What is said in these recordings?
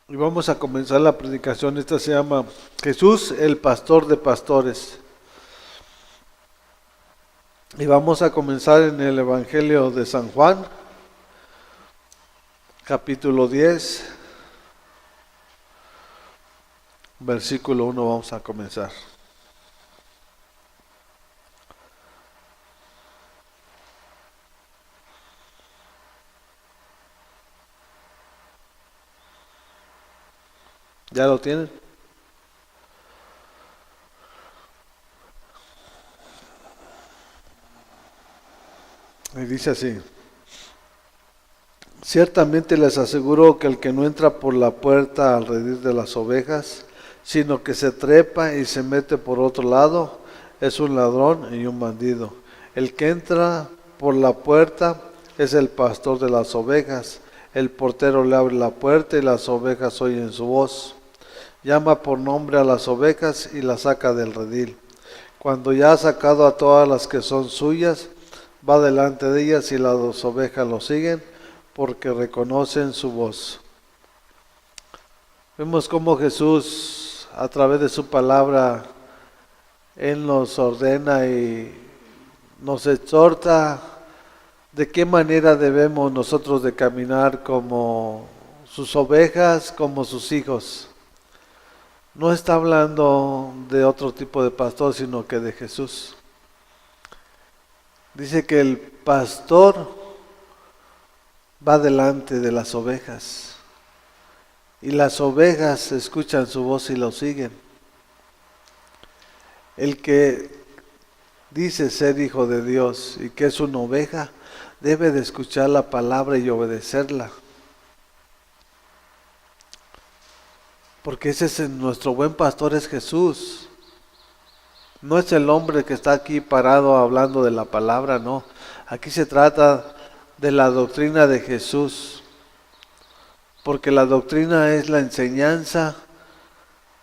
Y vamos a comenzar la predicación. Esta se llama Jesús, el pastor de pastores. Y vamos a comenzar en el Evangelio de San Juan, capítulo 10, versículo 1. Vamos a comenzar. ¿Ya lo tienen? Y dice así: Ciertamente les aseguro que el que no entra por la puerta al redil de las ovejas, sino que se trepa y se mete por otro lado, es un ladrón y un bandido. El que entra por la puerta es el pastor de las ovejas. El portero le abre la puerta y las ovejas oyen su voz. Llama por nombre a las ovejas y las saca del redil. Cuando ya ha sacado a todas las que son suyas, va delante de ellas y las dos ovejas lo siguen porque reconocen su voz. Vemos cómo Jesús, a través de su palabra, Él nos ordena y nos exhorta de qué manera debemos nosotros de caminar como sus ovejas, como sus hijos. No está hablando de otro tipo de pastor, sino que de Jesús. Dice que el pastor va delante de las ovejas y las ovejas escuchan su voz y lo siguen. El que dice ser hijo de Dios y que es una oveja debe de escuchar la palabra y obedecerla, porque ese es nuestro buen pastor, es Jesús. No es el hombre que está aquí parado hablando de la palabra, no. Aquí se trata de la doctrina de Jesús, porque la doctrina es la enseñanza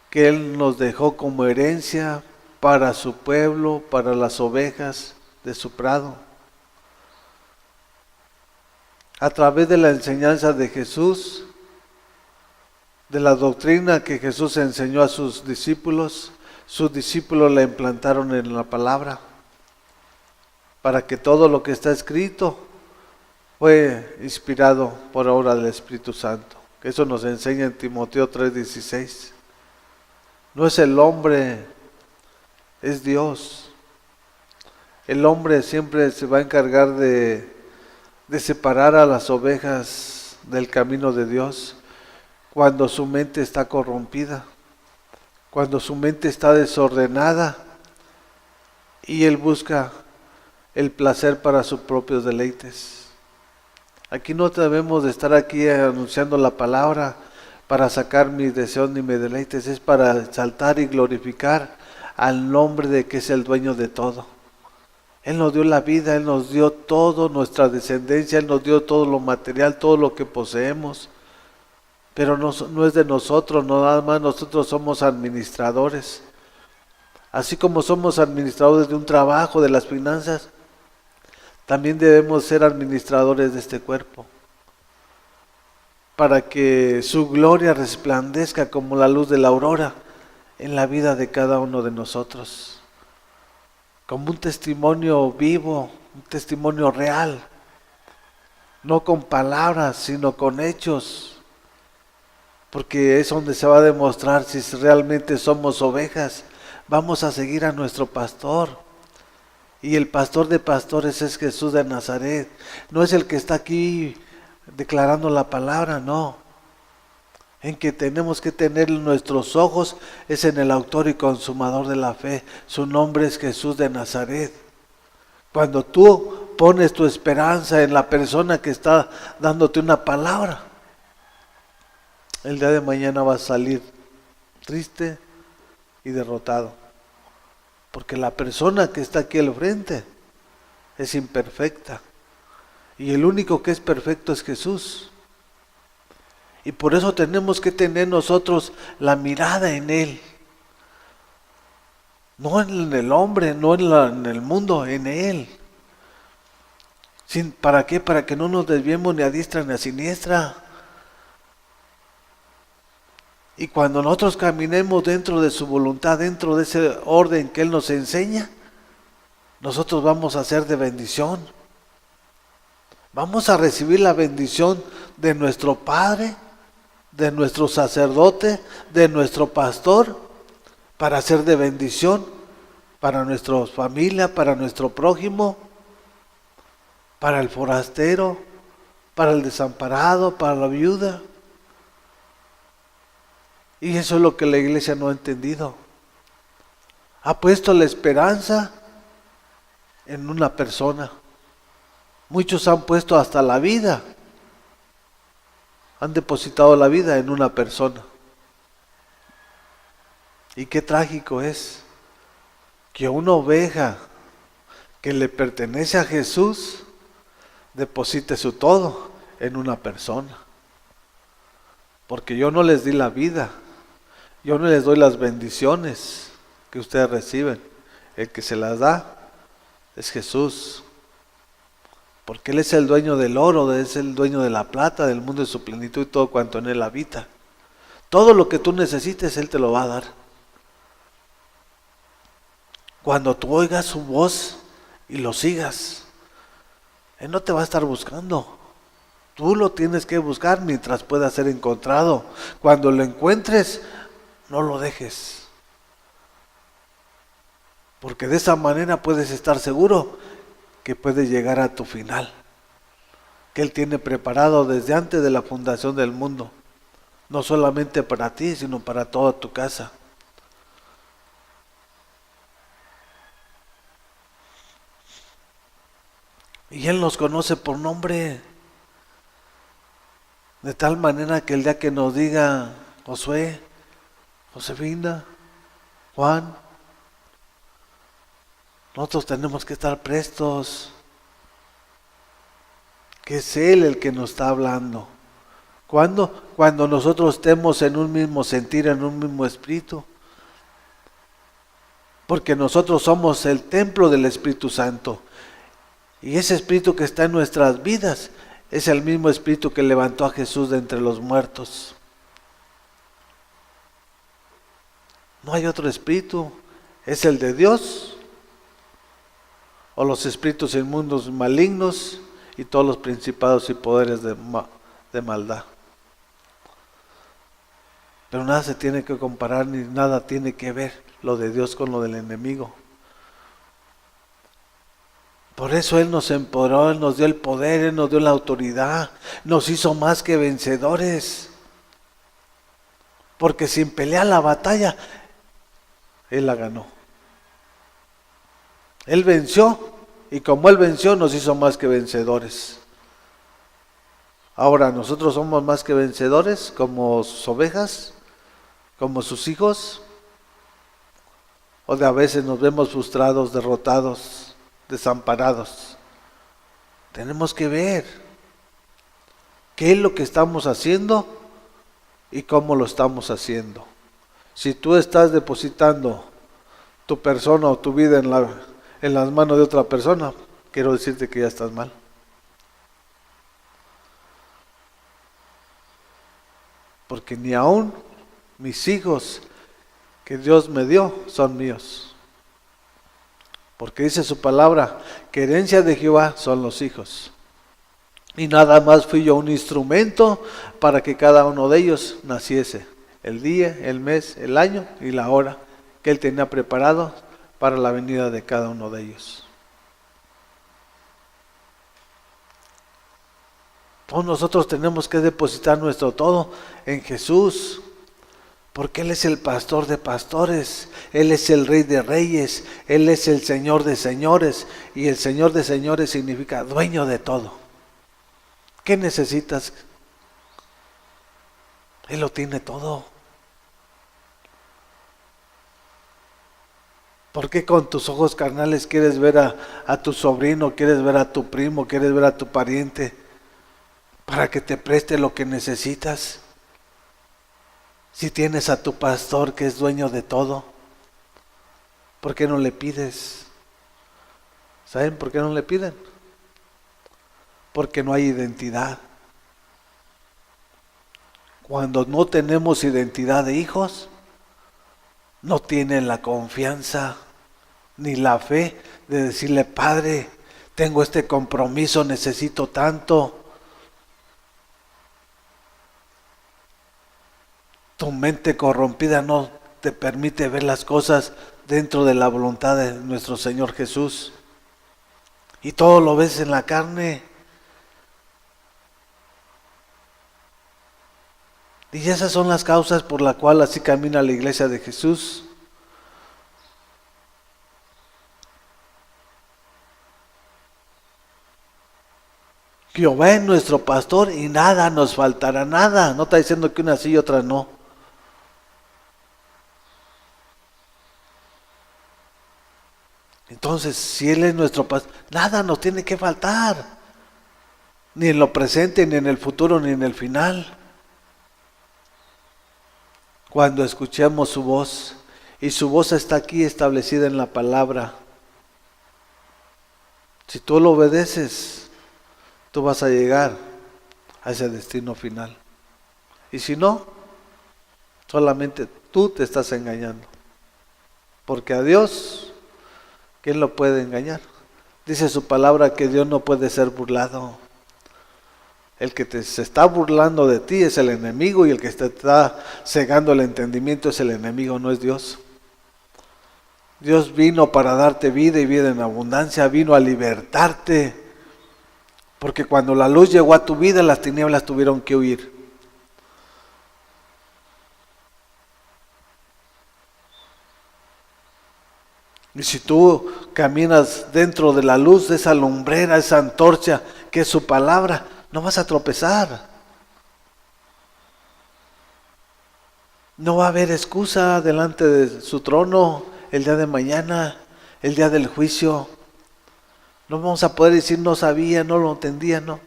que Él nos dejó como herencia para su pueblo, para las ovejas de su prado. A través de la enseñanza de Jesús, de la doctrina que Jesús enseñó a sus discípulos la implantaron en la palabra, para que todo lo que está escrito fue inspirado por obra del Espíritu Santo. Eso nos enseña en Timoteo 3:16. No es el hombre, es Dios. El hombre siempre se va a encargar de separar a las ovejas del camino de Dios cuando su mente está corrompida, cuando su mente está desordenada y él busca el placer para sus propios deleites. Aquí no debemos de estar aquí anunciando la palabra para sacar mis deseos ni mis deleites, es para exaltar y glorificar al nombre de que es el dueño de todo. Él nos dio la vida, Él nos dio todo, nuestra descendencia, Él nos dio todo lo material, todo lo que poseemos. Pero no es de nosotros, no nada más nosotros somos administradores. Así como somos administradores de un trabajo, de las finanzas, también debemos ser administradores de este cuerpo, para que su gloria resplandezca como la luz de la aurora en la vida de cada uno de nosotros, como un testimonio vivo, un testimonio real, no con palabras, sino con hechos, porque es donde se va a demostrar si realmente somos ovejas. Vamos a seguir a nuestro pastor, y el pastor de pastores es Jesús de Nazaret. No es el que está aquí declarando la palabra, no. En que tenemos que tener nuestros ojos es en el autor y consumador de la fe. Su nombre es Jesús de Nazaret. Cuando tú pones tu esperanza en la persona que está dándote una palabra, el día de mañana vas a salir triste y derrotado. Porque la persona que está aquí al frente es imperfecta. Y el único que es perfecto es Jesús. Y por eso tenemos que tener nosotros la mirada en Él. No en el hombre, no en el mundo, en Él. ¿Para qué? Para que no nos desviemos ni a diestra ni a siniestra. Y cuando nosotros caminemos dentro de su voluntad, dentro de ese orden que Él nos enseña, nosotros vamos a ser de bendición. Vamos a recibir la bendición de nuestro Padre, de nuestro sacerdote, de nuestro pastor, para ser de bendición para nuestra familia, para nuestro prójimo, para el forastero, para el desamparado, para la viuda. Y eso es lo que la iglesia no ha entendido. Ha puesto la esperanza en una persona. Muchos han puesto hasta la vida. Han depositado la vida en una persona. Y qué trágico es que una oveja que le pertenece a Jesús deposite su todo en una persona. Porque yo no les di la vida, yo no les doy las bendiciones que ustedes reciben. El que se las da es Jesús. Porque Él es el dueño del oro, es el dueño de la plata, del mundo de su plenitud y todo cuanto en Él habita. Todo lo que tú necesites, Él te lo va a dar. Cuando tú oigas su voz y lo sigas, Él no te va a estar buscando. Tú lo tienes que buscar mientras pueda ser encontrado. Cuando lo encuentres, no lo dejes. Porque de esa manera puedes estar seguro que puedes llegar a tu final. Que Él tiene preparado desde antes de la fundación del mundo. No solamente para ti, sino para toda tu casa. Y Él nos conoce por nombre, de tal manera que el día que nos diga Josué, Josefina, Juan, nosotros tenemos que estar prestos, que es Él el que nos está hablando. ¿Cuándo? Cuando nosotros estemos en un mismo sentir, en un mismo espíritu. Porque nosotros somos el templo del Espíritu Santo. Y ese espíritu que está en nuestras vidas es el mismo espíritu que levantó a Jesús de entre los muertos. No hay otro espíritu, es el de Dios o los espíritus inmundos malignos y todos los principados y poderes de maldad. Pero nada se tiene que comparar ni nada tiene que ver lo de Dios con lo del enemigo. Por eso Él nos empoderó, Él nos dio el poder, Él nos dio la autoridad, nos hizo más que vencedores. Porque sin pelear la batalla, Él la ganó. Él venció y como Él venció nos hizo más que vencedores. Ahora nosotros somos más que vencedores como sus ovejas, como sus hijos, o de a veces nos vemos frustrados, derrotados, desamparados. Tenemos que ver qué es lo que estamos haciendo y cómo lo estamos haciendo. Si tú estás depositando tu persona o tu vida en las manos de otra persona, quiero decirte que ya estás mal. Porque ni aún mis hijos que Dios me dio son míos. Porque dice su palabra, que herencia de Jehová son los hijos. Y nada más fui yo un instrumento para que cada uno de ellos naciese. El día, el mes, el año y la hora que Él tenía preparado para la venida de cada uno de ellos. Todos nosotros tenemos que depositar nuestro todo en Jesús. Porque Él es el pastor de pastores, Él es el rey de reyes, Él es el señor de señores, y el señor de señores significa dueño de todo. ¿Qué necesitas? Él lo tiene todo. ¿Por qué con tus ojos carnales quieres ver a tu sobrino, quieres ver a tu primo, quieres ver a tu pariente, para que te preste lo que necesitas? Si tienes a tu pastor que es dueño de todo, ¿por qué no le pides? ¿Saben por qué no le piden? Porque no hay identidad. cuando no tenemos identidad de hijos, no tienen la confianza ni la fe de decirle: Padre, tengo este compromiso, necesito tanto. Tu mente corrompida no te permite ver las cosas dentro de la voluntad de nuestro Señor Jesús. Y todo lo ves en la carne. Y esas son las causas por las cuales así camina la iglesia de Jesús. Jehová es nuestro pastor y nada nos faltará, nada. No está diciendo que una sí y otra no. Entonces, si Él es nuestro pastor, nada nos tiene que faltar. Ni en lo presente, ni en el futuro, ni en el final. Cuando escuchemos su voz, y su voz está aquí establecida en la palabra. Si tú lo obedeces, tú vas a llegar a ese destino final. Y si no, solamente tú te estás engañando. Porque a Dios, ¿quién lo puede engañar? Dice su palabra que Dios no puede ser burlado. El que se está burlando de ti es el enemigo, y el que te está cegando el entendimiento es el enemigo, no es Dios. Dios vino para darte vida y vida en abundancia, vino a libertarte. Porque cuando la luz llegó a tu vida, las tinieblas tuvieron que huir. Y si tú caminas dentro de la luz, de esa lumbrera, esa antorcha que es su palabra, no vas a tropezar. No va a haber excusa delante de su trono el día de mañana, el día del juicio. No vamos a poder decir no sabía, no lo entendía, no.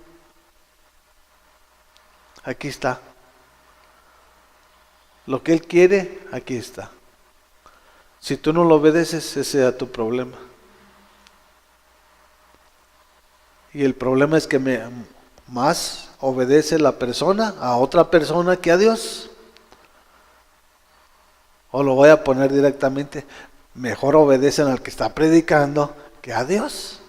Aquí está. Lo que Él quiere, aquí está. Si tú no lo obedeces, ese sea tu problema. Y el problema es que más obedece la persona a otra persona que a Dios. O lo voy a poner directamente: mejor obedecen al que está predicando que a Dios.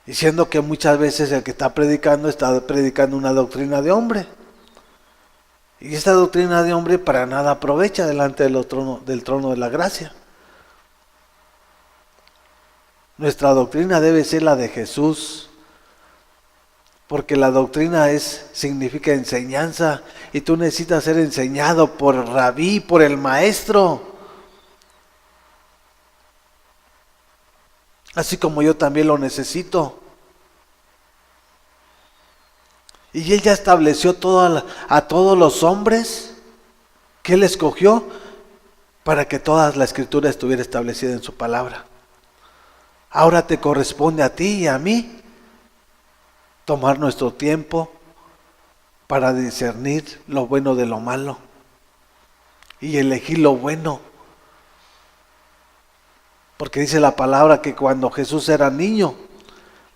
Diciendo que muchas veces el que está predicando una doctrina de hombre. Y esta doctrina de hombre para nada aprovecha delante del trono de la gracia. Nuestra doctrina debe ser la de Jesús, porque la doctrina significa enseñanza, y tú necesitas ser enseñado por el rabí, por el maestro. Así como yo también lo necesito. Y Él ya estableció a todos los hombres que Él escogió para que toda la escritura estuviera establecida en su palabra. Ahora te corresponde a ti y a mí tomar nuestro tiempo para discernir lo bueno de lo malo y elegir lo bueno. Porque dice la palabra que cuando Jesús era niño,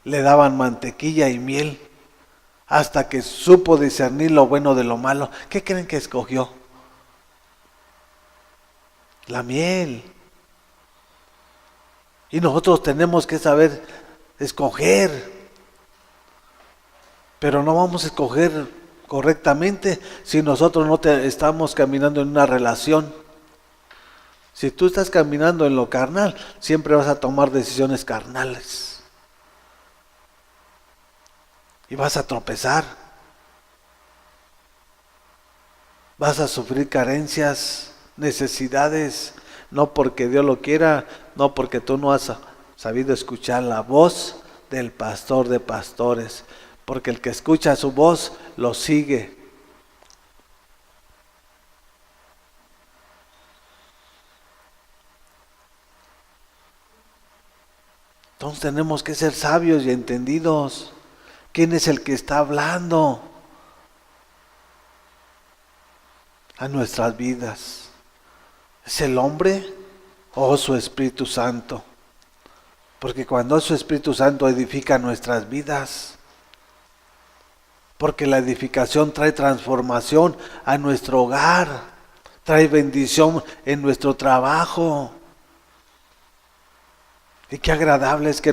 le daban mantequilla y miel, hasta que supo discernir lo bueno de lo malo. ¿Qué creen que escogió? La miel. Y nosotros tenemos que saber escoger. Pero no vamos a escoger correctamente si nosotros no estamos caminando en una relación. Si tú estás caminando en lo carnal, siempre vas a tomar decisiones carnales. Y vas a tropezar. Vas a sufrir carencias, necesidades, no porque Dios lo quiera, no porque tú no has sabido escuchar la voz del pastor de pastores, porque el que escucha su voz lo sigue. Entonces tenemos que ser sabios y entendidos. ¿Quién es el que está hablando a nuestras vidas? ¿Es el hombre o su Espíritu Santo? Porque cuando su Espíritu Santo edifica nuestras vidas, porque la edificación trae transformación a nuestro hogar, trae bendición en nuestro trabajo. Y qué agradable es que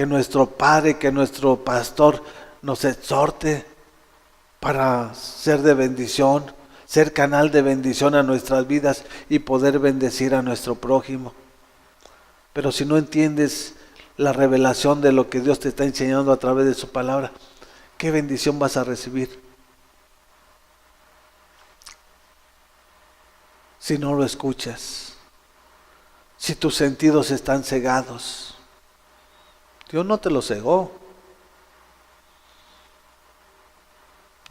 nuestro Padre, que nuestro pastor nos exhorte para ser de bendición, ser canal de bendición a nuestras vidas y poder bendecir a nuestro prójimo. Pero si no entiendes la revelación de lo que Dios te está enseñando a través de su palabra, ¿qué bendición vas a recibir? Si no lo escuchas, si tus sentidos están cegados. Dios no te los cegó,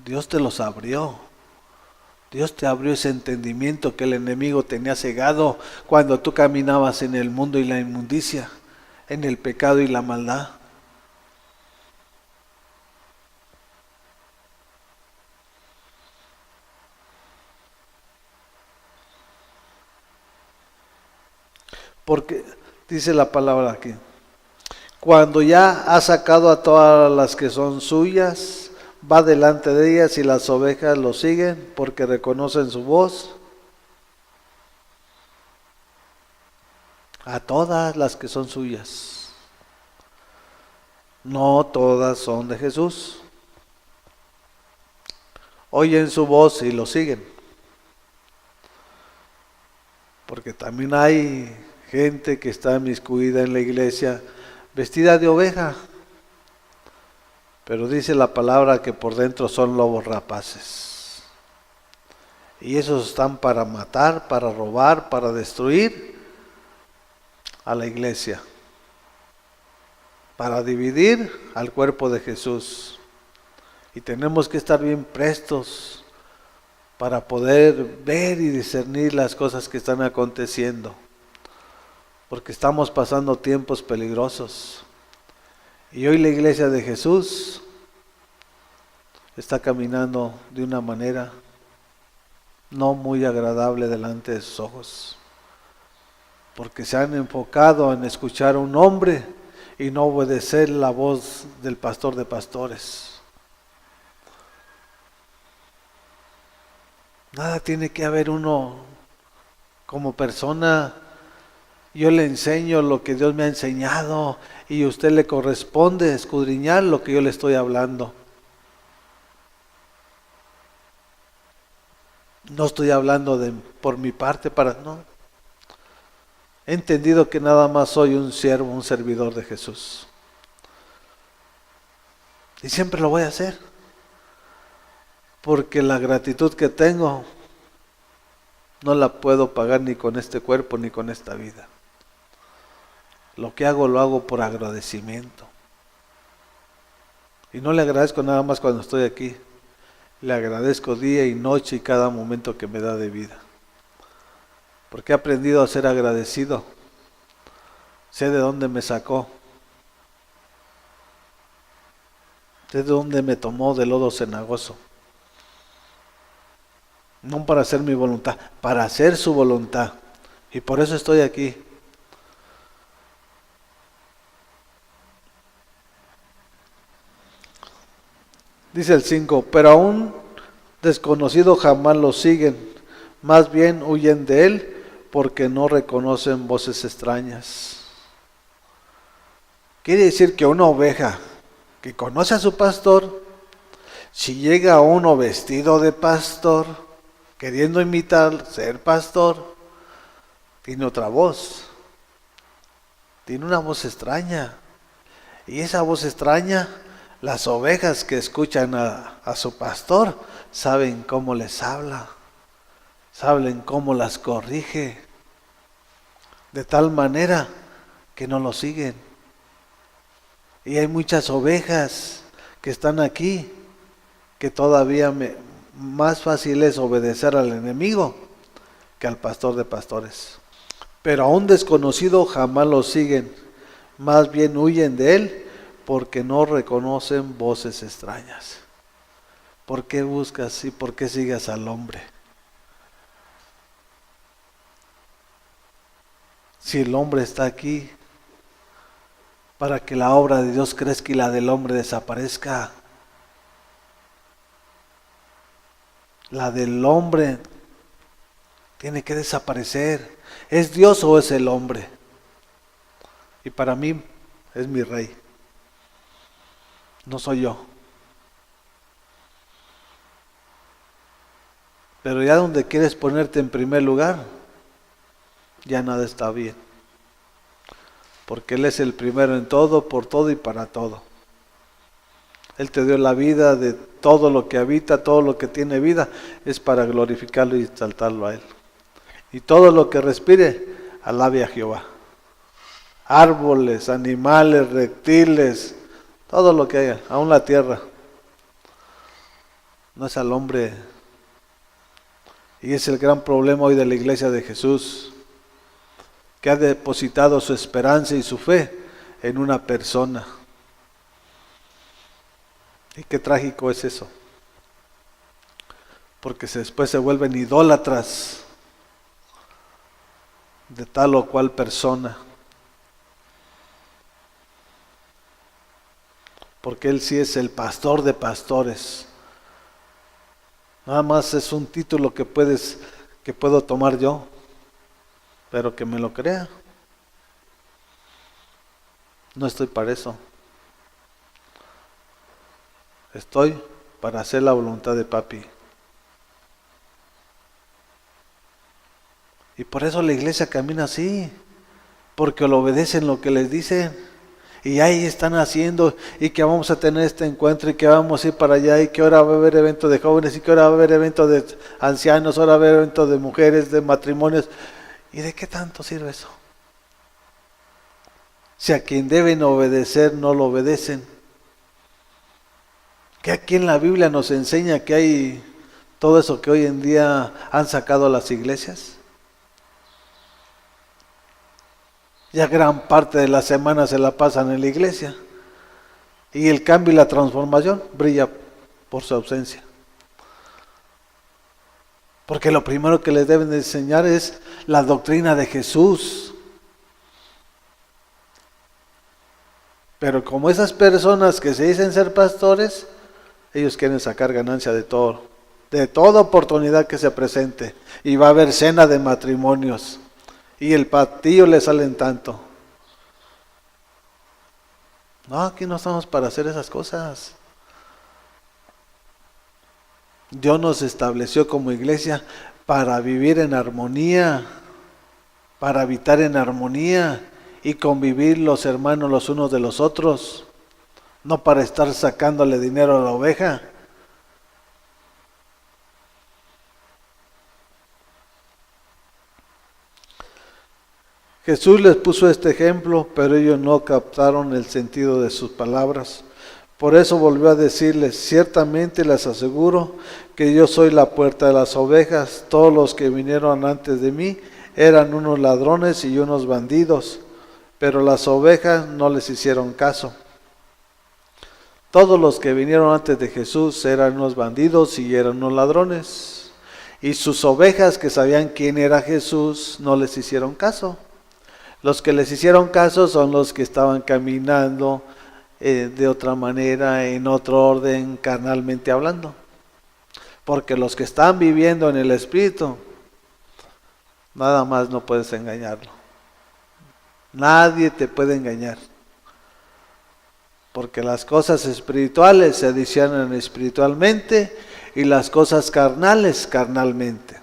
Dios te los abrió. Dios te abrió ese entendimiento que el enemigo tenía cegado cuando tú caminabas en el mundo y la inmundicia, en el pecado y la maldad. Porque dice la palabra aquí, cuando ya ha sacado a todas las que son suyas, va delante de ellas y las ovejas lo siguen porque reconocen su voz. A todas las que son suyas. No todas son de Jesús. Oyen su voz y lo siguen. Porque también hay gente que está inmiscuida en la iglesia vestida de oveja. Pero dice la palabra que por dentro son lobos rapaces. Y esos están para matar, para robar, para destruir a la iglesia. Para dividir al cuerpo de Jesús. Y tenemos que estar bien prestos para poder ver y discernir las cosas que están aconteciendo. Porque estamos pasando tiempos peligrosos. Y hoy la iglesia de Jesús está caminando de una manera no muy agradable delante de sus ojos. Porque se han enfocado en escuchar a un hombre y no obedecer la voz del pastor de pastores. Nada tiene que haber uno como persona. Yo le enseño lo que Dios me ha enseñado y a usted le corresponde escudriñar lo que yo le estoy hablando. No estoy hablando por mi parte no. He entendido que nada más soy un siervo, un servidor de Jesús. Y siempre lo voy a hacer. Porque la gratitud que tengo no la puedo pagar ni con este cuerpo ni con esta vida. Lo que hago lo hago por agradecimiento. Y no le agradezco nada más cuando estoy aquí. Le agradezco día y noche y cada momento que me da de vida. Porque he aprendido a ser agradecido. Sé de dónde me sacó. Sé de dónde me tomó del lodo cenagoso. No para hacer mi voluntad, para hacer su voluntad. Y por eso estoy aquí. Dice el 5, pero a un desconocido jamás lo siguen, más bien huyen de él porque no reconocen voces extrañas. Quiere decir que una oveja que conoce a su pastor, si llega uno vestido de pastor, queriendo imitar ser pastor, tiene otra voz, tiene una voz extraña. Y esa voz extraña, las ovejas que escuchan a su pastor saben cómo les habla, saben cómo las corrige, de tal manera que no lo siguen. Y hay muchas ovejas que están aquí, que todavía más fácil es obedecer al enemigo que al pastor de pastores. Pero a un desconocido jamás lo siguen, más bien huyen de él, porque no reconocen voces extrañas. ¿Por qué buscas y por qué sigues al hombre? Si el hombre está aquí para que la obra de Dios crezca y la del hombre desaparezca. La del hombre tiene que desaparecer. ¿Es Dios o es el hombre? Y para mí es mi rey. No soy yo. Pero ya donde quieres ponerte en primer lugar, ya nada está bien. Porque Él es el primero en todo, por todo y para todo. Él te dio la vida de todo lo que habita, todo lo que tiene vida, es para glorificarlo y exaltarlo a Él. Y todo lo que respire, alabe a Jehová. Árboles, animales, reptiles, todo lo que haya, aún la tierra. No es al hombre. Y es el gran problema hoy de la iglesia de Jesús, que ha depositado su esperanza y su fe en una persona. Y qué trágico es eso, porque después se vuelven idólatras de tal o cual persona, porque Él sí es el pastor de pastores. Nada más es un título que puedo tomar yo, pero que me lo crea. No estoy para eso. Estoy para hacer la voluntad de papi. Y por eso la iglesia camina así, porque lo obedecen lo que les dicen. Y ahí están haciendo, y que vamos a tener este encuentro, y que vamos a ir para allá, y que ahora va a haber evento de jóvenes, y que ahora va a haber evento de ancianos, ahora va a haber evento de mujeres, de matrimonios. ¿Y de qué tanto sirve eso? Si a quien deben obedecer no lo obedecen. Que aquí en la Biblia nos enseña que hay todo eso que hoy en día han sacado las iglesias. Ya gran parte de la semana se la pasan en la iglesia. Y el cambio y la transformación brilla por su ausencia. Porque lo primero que les deben de enseñar es la doctrina de Jesús. Pero como esas personas que se dicen ser pastores, ellos quieren sacar ganancia de todo, de toda oportunidad que se presente. Y va a haber cena de matrimonios. Y el patillo le salen tanto. No, aquí no estamos para hacer esas cosas. Dios nos estableció como iglesia para vivir en armonía, para habitar en armonía y convivir los hermanos los unos de los otros, no para estar sacándole dinero a la oveja. Jesús les puso este ejemplo, pero ellos no captaron el sentido de sus palabras. Por eso volvió a decirles: ciertamente les aseguro que yo soy la puerta de las ovejas. Todos los que vinieron antes de mí eran unos ladrones y unos bandidos, pero las ovejas no les hicieron caso. Todos los que vinieron antes de Jesús eran unos bandidos y eran unos ladrones. Y sus ovejas, que sabían quién era Jesús, no les hicieron caso. Los que les hicieron caso son los que estaban caminando de otra manera, en otro orden, carnalmente hablando. Porque los que están viviendo en el Espíritu, nada más no puedes engañarlo. Nadie te puede engañar. Porque las cosas espirituales se disciernen espiritualmente y las cosas carnales, carnalmente.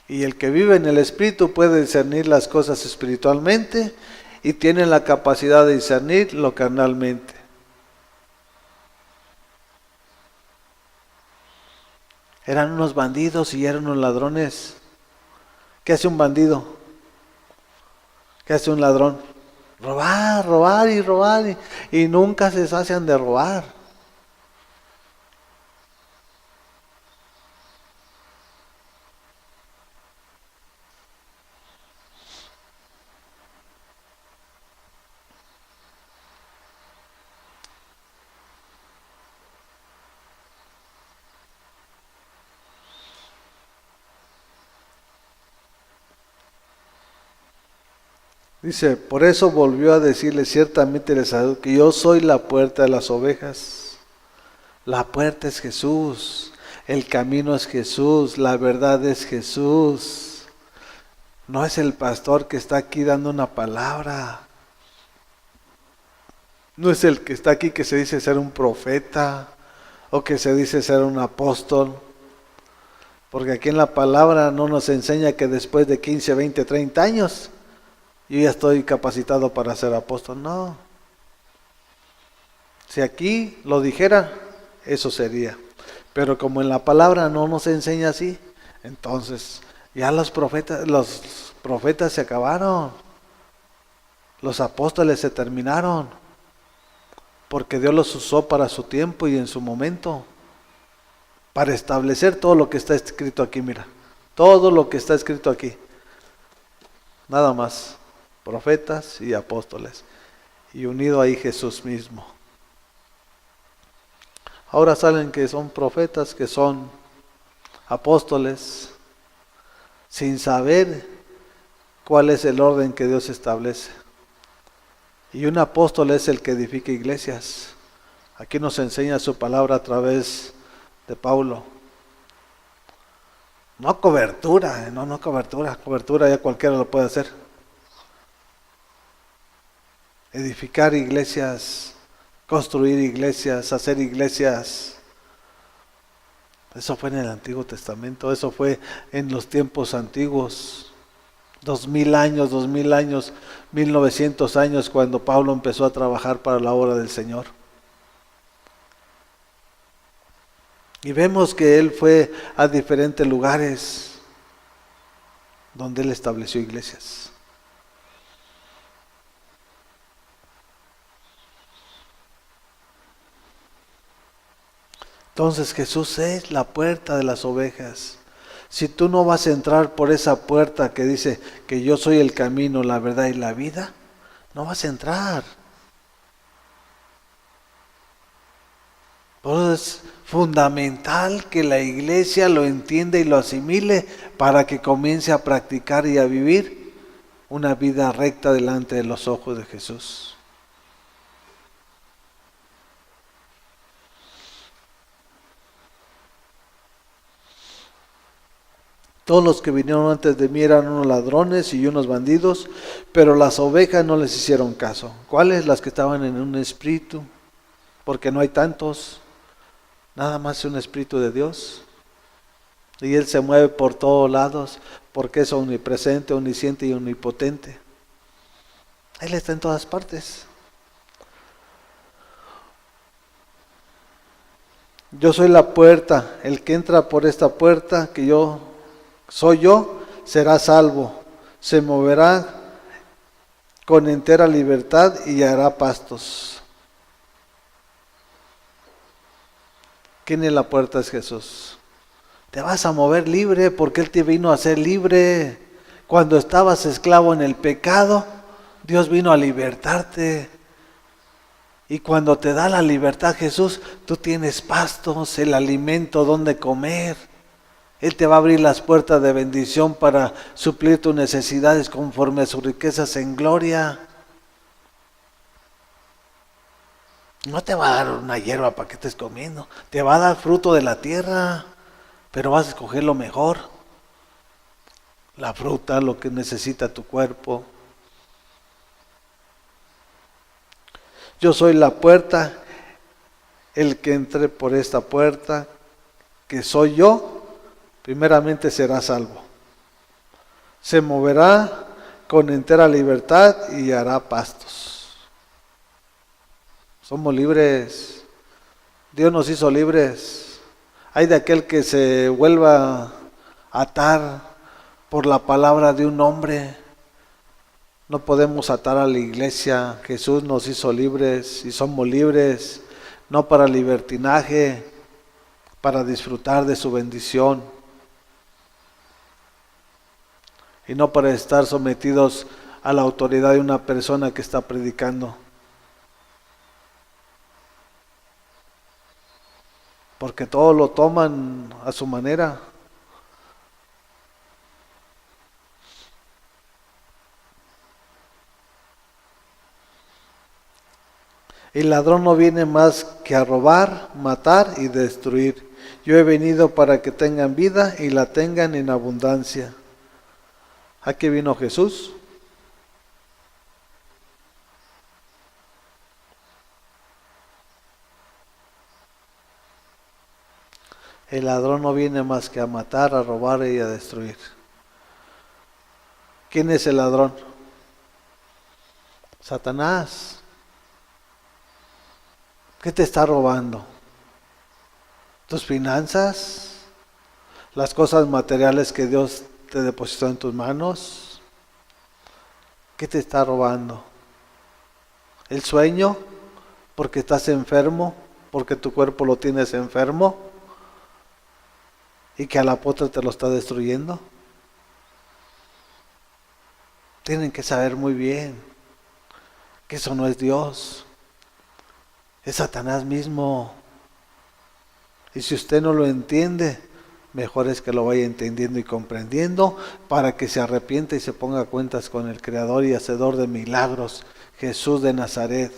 Y el que vive en el Espíritu puede discernir las cosas espiritualmente y tiene la capacidad de discernir lo carnalmente. Eran unos bandidos y eran unos ladrones. ¿Qué hace un bandido? ¿Qué hace un ladrón? Robar, robar y robar y nunca se sacian de robar. Dice, por eso volvió a decirle: ciertamente les aseguro que yo soy la puerta de las ovejas. La puerta es Jesús. El camino es Jesús, la verdad es Jesús. No es el pastor que está aquí dando una palabra. No es el que está aquí que se dice ser un profeta o que se dice ser un apóstol. Porque aquí en la palabra no nos enseña que después de 15, 20, 30 años yo ya estoy capacitado para ser apóstol. No. Si aquí lo dijera, eso sería. Pero como en la palabra no nos enseña así, entonces ya los profetas se acabaron. Los apóstoles se terminaron. Porque Dios los usó para su tiempo y en su momento. Para establecer todo lo que está escrito aquí, mira. Todo lo que está escrito aquí. Nada más. Profetas y apóstoles. Y unido ahí Jesús mismo. Ahora salen que son profetas, que son apóstoles, sin saber cuál es el orden que Dios establece. Y un apóstol es el que edifica iglesias. Aquí nos enseña su palabra a través de Pablo. No cobertura, no cobertura. Cobertura ya cualquiera lo puede hacer. Edificar iglesias, construir iglesias, hacer iglesias. Eso fue en el Antiguo Testamento, eso fue en los tiempos antiguos. 2000 años, 1900 años cuando Pablo empezó a trabajar para la obra del Señor. Y vemos que él fue a diferentes lugares donde él estableció iglesias. Entonces Jesús es la puerta de las ovejas. Si tú no vas a entrar por esa puerta que dice que yo soy el camino, la verdad y la vida, no vas a entrar. Por eso es fundamental que la iglesia lo entienda y lo asimile para que comience a practicar y a vivir una vida recta delante de los ojos de Jesús. Todos los que vinieron antes de mí eran unos ladrones y unos bandidos, pero las ovejas no les hicieron caso. ¿Cuáles? Las que estaban en un espíritu, porque no hay tantos, nada más un espíritu de Dios. Y Él se mueve por todos lados, porque es omnipresente, omnisciente y omnipotente. Él está en todas partes. Yo soy la puerta, el que entra por esta puerta, que soy yo, será salvo, se moverá con entera libertad y hará pastos. ¿Quién es la puerta? Es Jesús. Te vas a mover libre porque Él te vino a ser libre. Cuando estabas esclavo en el pecado, Dios vino a libertarte. Y cuando te da la libertad Jesús, tú tienes pastos, el alimento donde comer. Él te va a abrir las puertas de bendición para suplir tus necesidades conforme a sus riquezas en gloria. No te va a dar una hierba para que estés comiendo. Te va a dar fruto de la tierra, pero vas a escoger lo mejor. La fruta, lo que necesita tu cuerpo. Yo soy la puerta, el que entre por esta puerta, que soy yo, primeramente será salvo. Se moverá con entera libertad y hará pastos. Somos libres. Dios nos hizo libres. Hay de aquel que se vuelva a atar por la palabra de un hombre. No podemos atar a la iglesia. Jesús nos hizo libres y somos libres, no para libertinaje, para disfrutar de su bendición. Y no para estar sometidos a la autoridad de una persona que está predicando. Porque todos lo toman a su manera. El ladrón no viene más que a robar, matar y destruir. yo he venido para que tengan vida y la tengan en abundancia. ¿A qué vino Jesús? El ladrón no viene más que a matar, a robar y a destruir. ¿Quién es el ladrón? Satanás. ¿Qué te está robando? ¿Tus finanzas? ¿Las cosas materiales que Dios te depositó en tus manos? ¿Qué te está robando? ¿El sueño? ¿Porque estás enfermo? ¿Porque tu cuerpo lo tienes enfermo? ¿Y que a la postre te lo está destruyendo? Tienen que saber muy bien que eso no es Dios. Es Satanás mismo. Y si usted no lo entiende, mejor es que lo vaya entendiendo y comprendiendo para que se arrepienta y se ponga a cuentas con el Creador y Hacedor de milagros, Jesús de Nazaret.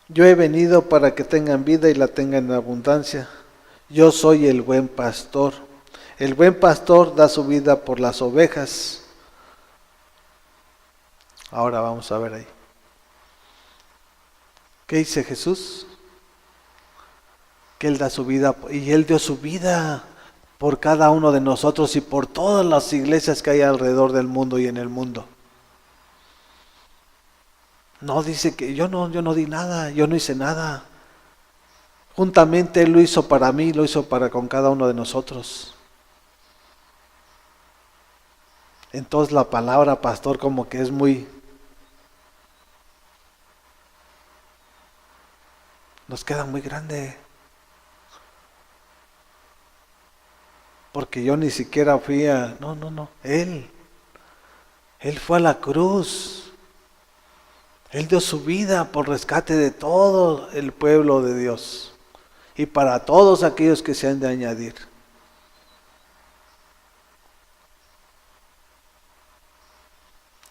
Yo he venido para que tengan vida y la tengan en abundancia. Yo soy el buen pastor. El buen pastor da su vida por las ovejas. Ahora vamos a ver ahí. ¿Qué dice Jesús? Que Él da su vida, y Él dio su vida por cada uno de nosotros y por todas las iglesias que hay alrededor del mundo y en el mundo. No dice que yo no di nada, yo no hice nada. Juntamente Él lo hizo para mí, lo hizo para con cada uno de nosotros. Entonces la palabra pastor como que es muy... nos queda muy grande. Porque yo ni siquiera fui a... No. Él fue a la cruz. Él dio su vida por rescate de todo el pueblo de Dios. Y para todos aquellos que se han de añadir.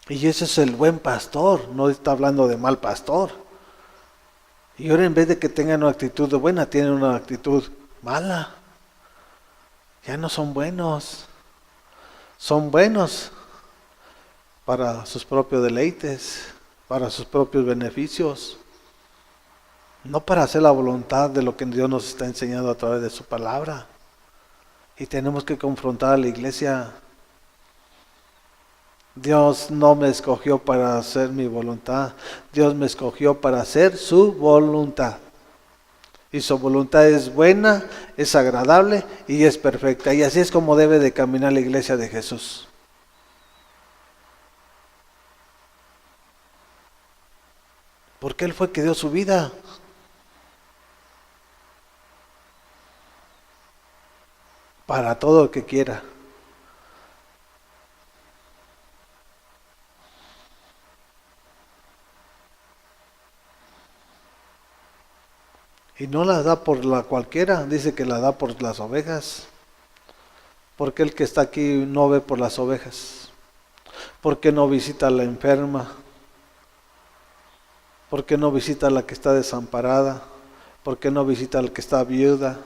Y ese es el buen pastor. No está hablando de mal pastor. Y ahora en vez de que tengan una actitud buena, tienen una actitud mala. Ya no son buenos. Son buenos para sus propios deleites, para sus propios beneficios. No para hacer la voluntad de lo que Dios nos está enseñando a través de su palabra. Y tenemos que confrontar a la iglesia. Dios no me escogió para hacer mi voluntad. Dios me escogió para hacer su voluntad. Y su voluntad es buena, es agradable y es perfecta. Y así es como debe de caminar la iglesia de Jesús. Porque Él fue que dio su vida. Para todo el que quiera. Y no la da por la cualquiera, dice que la da por las ovejas. Porque el que está aquí no ve por las ovejas. Porque no visita a la enferma. Porque no visita a la que está desamparada. Porque no visita a la que está viuda.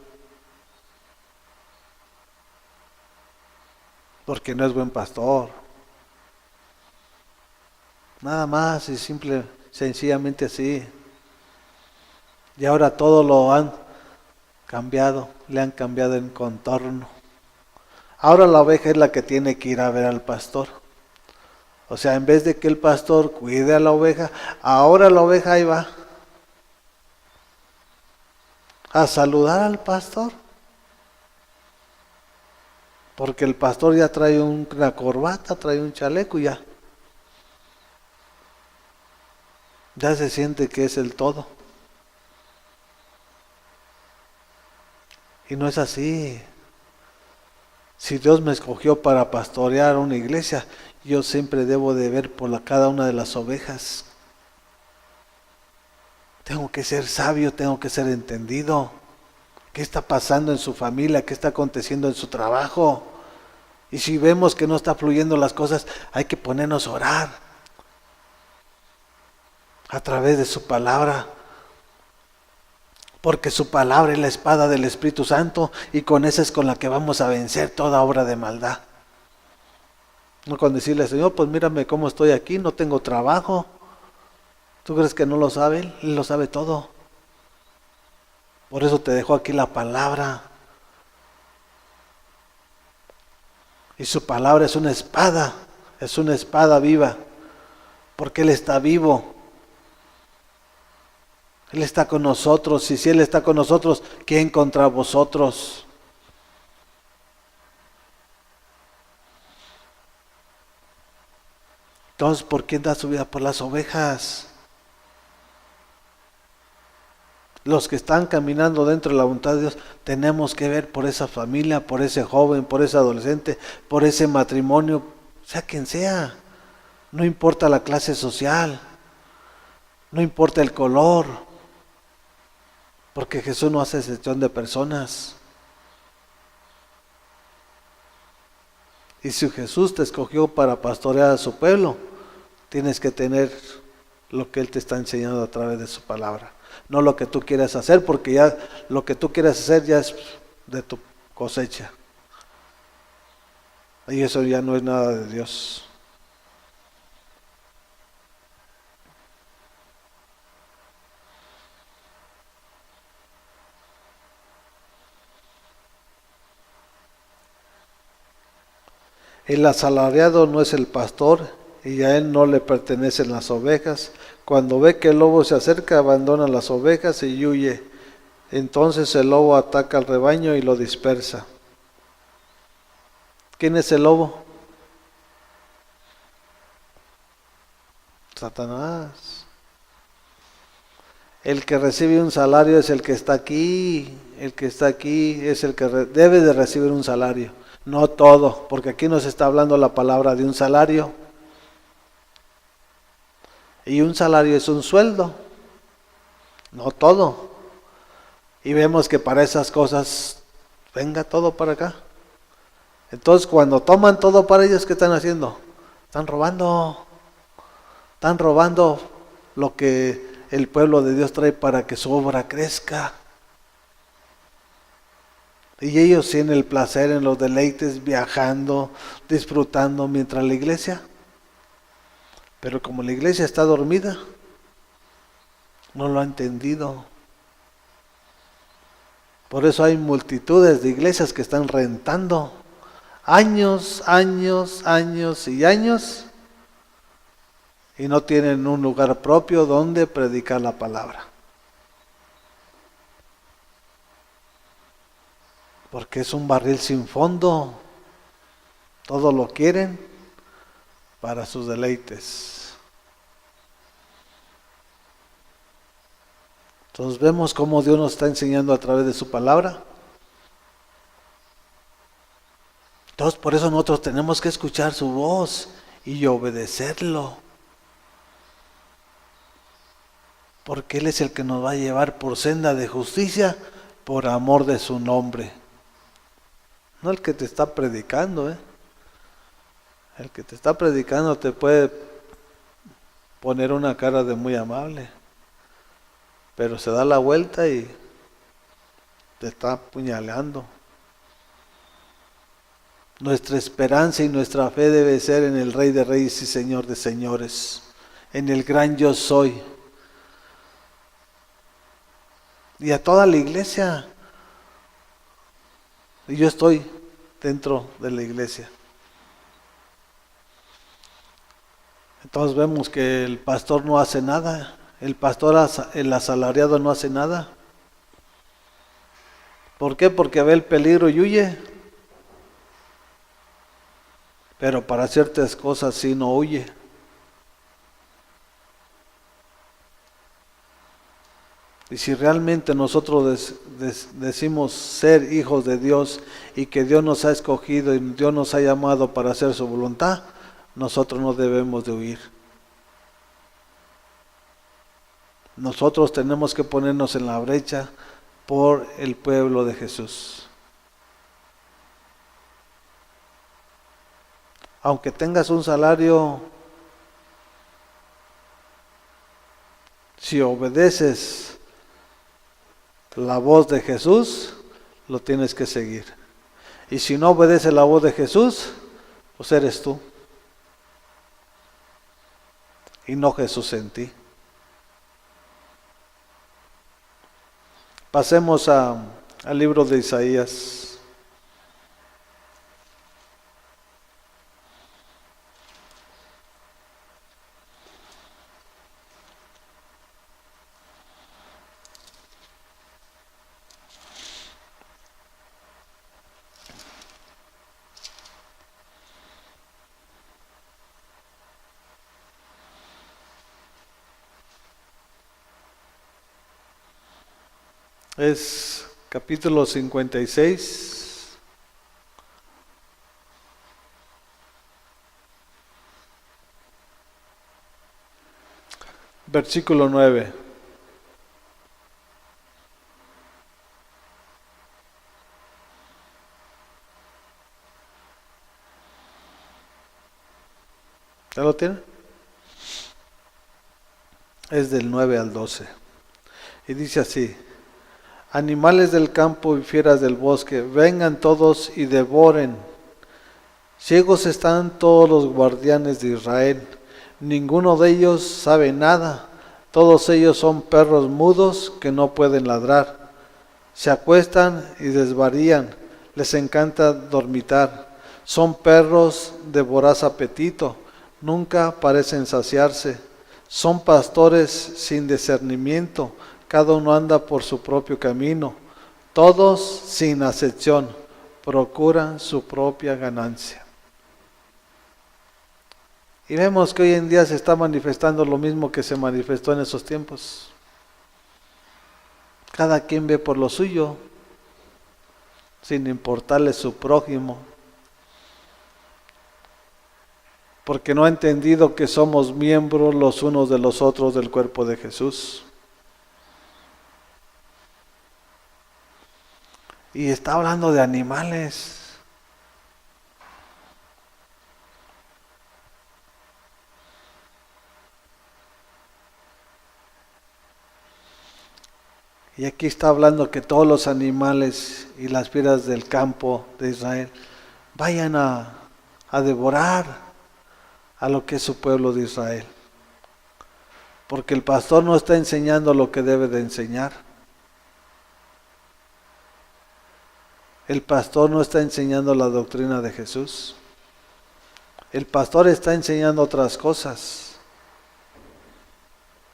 Porque no es buen pastor. Nada más y sencillamente así. Y ahora todo lo han cambiado, le han cambiado el contorno. Ahora la oveja es la que tiene que ir a ver al pastor. O sea, en vez de que el pastor cuide a la oveja, ahora la oveja ahí va a saludar al pastor. Porque el pastor ya trae una corbata, trae un chaleco y ya. Ya se siente que es el todo. Y no es así. Si Dios me escogió para pastorear una iglesia, yo siempre debo de ver por cada una de las ovejas. Tengo que ser sabio, tengo que ser entendido. ¿Qué está pasando en su familia? ¿Qué está aconteciendo en su trabajo? Y si vemos que no está fluyendo las cosas, hay que ponernos a orar. a través de su palabra. Porque su palabra es la espada del Espíritu Santo y con esa es con la que vamos a vencer toda obra de maldad. No con decirle, Señor, pues mírame cómo estoy aquí, no tengo trabajo. ¿Tú crees que no lo sabe? Él lo sabe todo. Por eso te dejo aquí la palabra. Y su palabra es una espada viva, porque Él está vivo. Él está con nosotros, y si Él está con nosotros, ¿quién contra vosotros? Entonces, ¿por quién da su vida? Por las ovejas. Los que están caminando dentro de la voluntad de Dios, tenemos que ver por esa familia, por ese joven, por ese adolescente, por ese matrimonio, sea quien sea. No importa la clase social, no importa el color, porque Jesús no hace excepción de personas. Y si Jesús te escogió para pastorear a su pueblo, tienes que tener lo que Él te está enseñando a través de su palabra. No lo que tú quieras hacer, porque ya lo que tú quieras hacer ya es de tu cosecha. Y eso ya no es nada de Dios. El asalariado no es el pastor y a él no le pertenecen las ovejas. Cuando ve que el lobo se acerca, abandona las ovejas y huye. Entonces el lobo ataca al rebaño y lo dispersa. ¿Quién es el lobo? Satanás. El que recibe un salario es el que está aquí. El que está aquí es el que debe de recibir un salario. No todo, porque aquí nos está hablando la palabra de un salario. Y un salario es un sueldo, no todo. Y vemos que para esas cosas, venga todo para acá. Entonces cuando toman todo para ellos, ¿qué están haciendo? Están robando lo que el pueblo de Dios trae para que su obra crezca. Y ellos tienen el placer en los deleites, viajando, disfrutando, mientras la iglesia. Pero como la iglesia está dormida, no lo ha entendido. Por eso hay multitudes de iglesias que están rentando años y no tienen un lugar propio donde predicar la palabra. Porque es un barril sin fondo. Todo lo quieren para sus deleites. Entonces vemos cómo Dios nos está enseñando a través de su palabra. Entonces por eso nosotros tenemos que escuchar su voz y obedecerlo. Porque Él es el que nos va a llevar por senda de justicia por amor de su nombre. No el que te está predicando, El que te está predicando te puede poner una cara de muy amable, pero se da la vuelta y te está apuñaleando. Nuestra esperanza y nuestra fe debe ser en el Rey de Reyes y Señor de Señores, en el gran yo soy. Y a toda la iglesia. Y yo estoy dentro de la iglesia. Entonces vemos que el pastor no hace nada. El asalariado no hace nada. ¿Por qué? Porque ve el peligro y huye. Pero para ciertas cosas sí no huye. Y si realmente nosotros decimos ser hijos de Dios y que Dios nos ha escogido y Dios nos ha llamado para hacer su voluntad, nosotros no debemos de huir. Nosotros tenemos que ponernos en la brecha por el pueblo de Jesús. Aunque tengas un salario Si obedeces la voz de Jesús, lo tienes que seguir. Y si no obedeces la voz de Jesús, pues eres tú. Y no Jesús en ti. Pasemos al libro de Isaías. Es capítulo 56. Versículo 9. ¿Ya lo tiene? Es del 9 al 12. Y dice así: animales del campo y fieras del bosque, vengan todos y devoren. Ciegos están todos los guardianes de Israel, ninguno de ellos sabe nada, todos ellos son perros mudos que no pueden ladrar. Se acuestan y desvarían, les encanta dormitar. Son perros de voraz apetito, nunca parecen saciarse. Son pastores sin discernimiento, cada uno anda por su propio camino. Todos sin acepción procuran su propia ganancia. Y vemos que hoy en día se está manifestando lo mismo que se manifestó en esos tiempos. Cada quien ve por lo suyo, sin importarle su prójimo, porque no ha entendido que somos miembros los unos de los otros del cuerpo de Jesús. Y está hablando de animales. Y aquí está hablando que todos los animales y las fieras del campo de Israel vayan a devorar a lo que es su pueblo de Israel. Porque el pastor no está enseñando lo que debe de enseñar. El pastor no está enseñando la doctrina de Jesús. El pastor está enseñando otras cosas.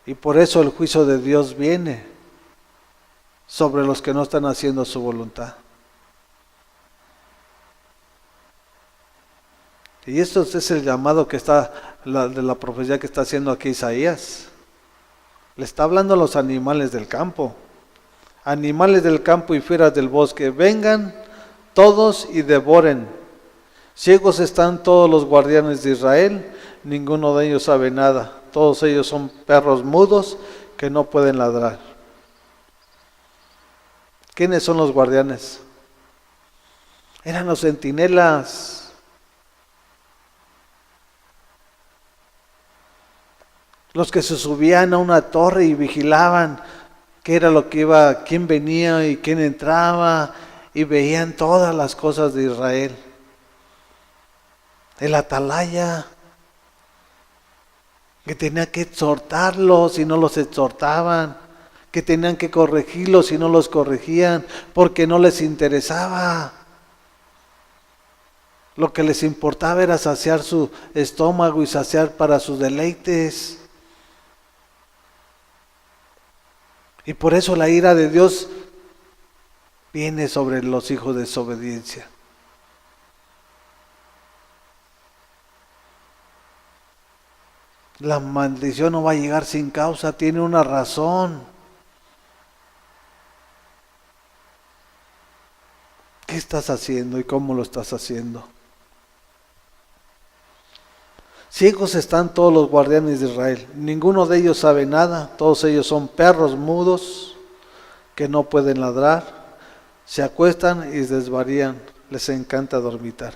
Y por eso el juicio de Dios viene sobre los que no están haciendo su voluntad. Y esto es el llamado que está, de la profecía que está haciendo aquí Isaías. Le está hablando a los animales del campo. Animales del campo y fieras del bosque, vengan todos y devoren. Ciegos están todos los guardianes de Israel, ninguno de ellos sabe nada. Todos ellos son perros mudos que no pueden ladrar. ¿Quiénes son los guardianes? Eran los centinelas. Los que se subían a una torre y vigilaban qué era lo que iba, quién venía y quién entraba, y veían todas las cosas de Israel. El atalaya, que tenía que exhortarlos y no los exhortaban, que tenían que corregirlos y no los corregían, porque no les interesaba. Lo que les importaba era saciar su estómago y saciar para sus deleites. Y por eso la ira de Dios viene sobre los hijos de desobediencia. La maldición no va a llegar sin causa, tiene una razón. ¿Qué estás haciendo y cómo lo estás haciendo? Ciegos están todos los guardianes de Israel, ninguno de ellos sabe nada, todos ellos son perros mudos que no pueden ladrar, se acuestan y desvarían, les encanta dormitar.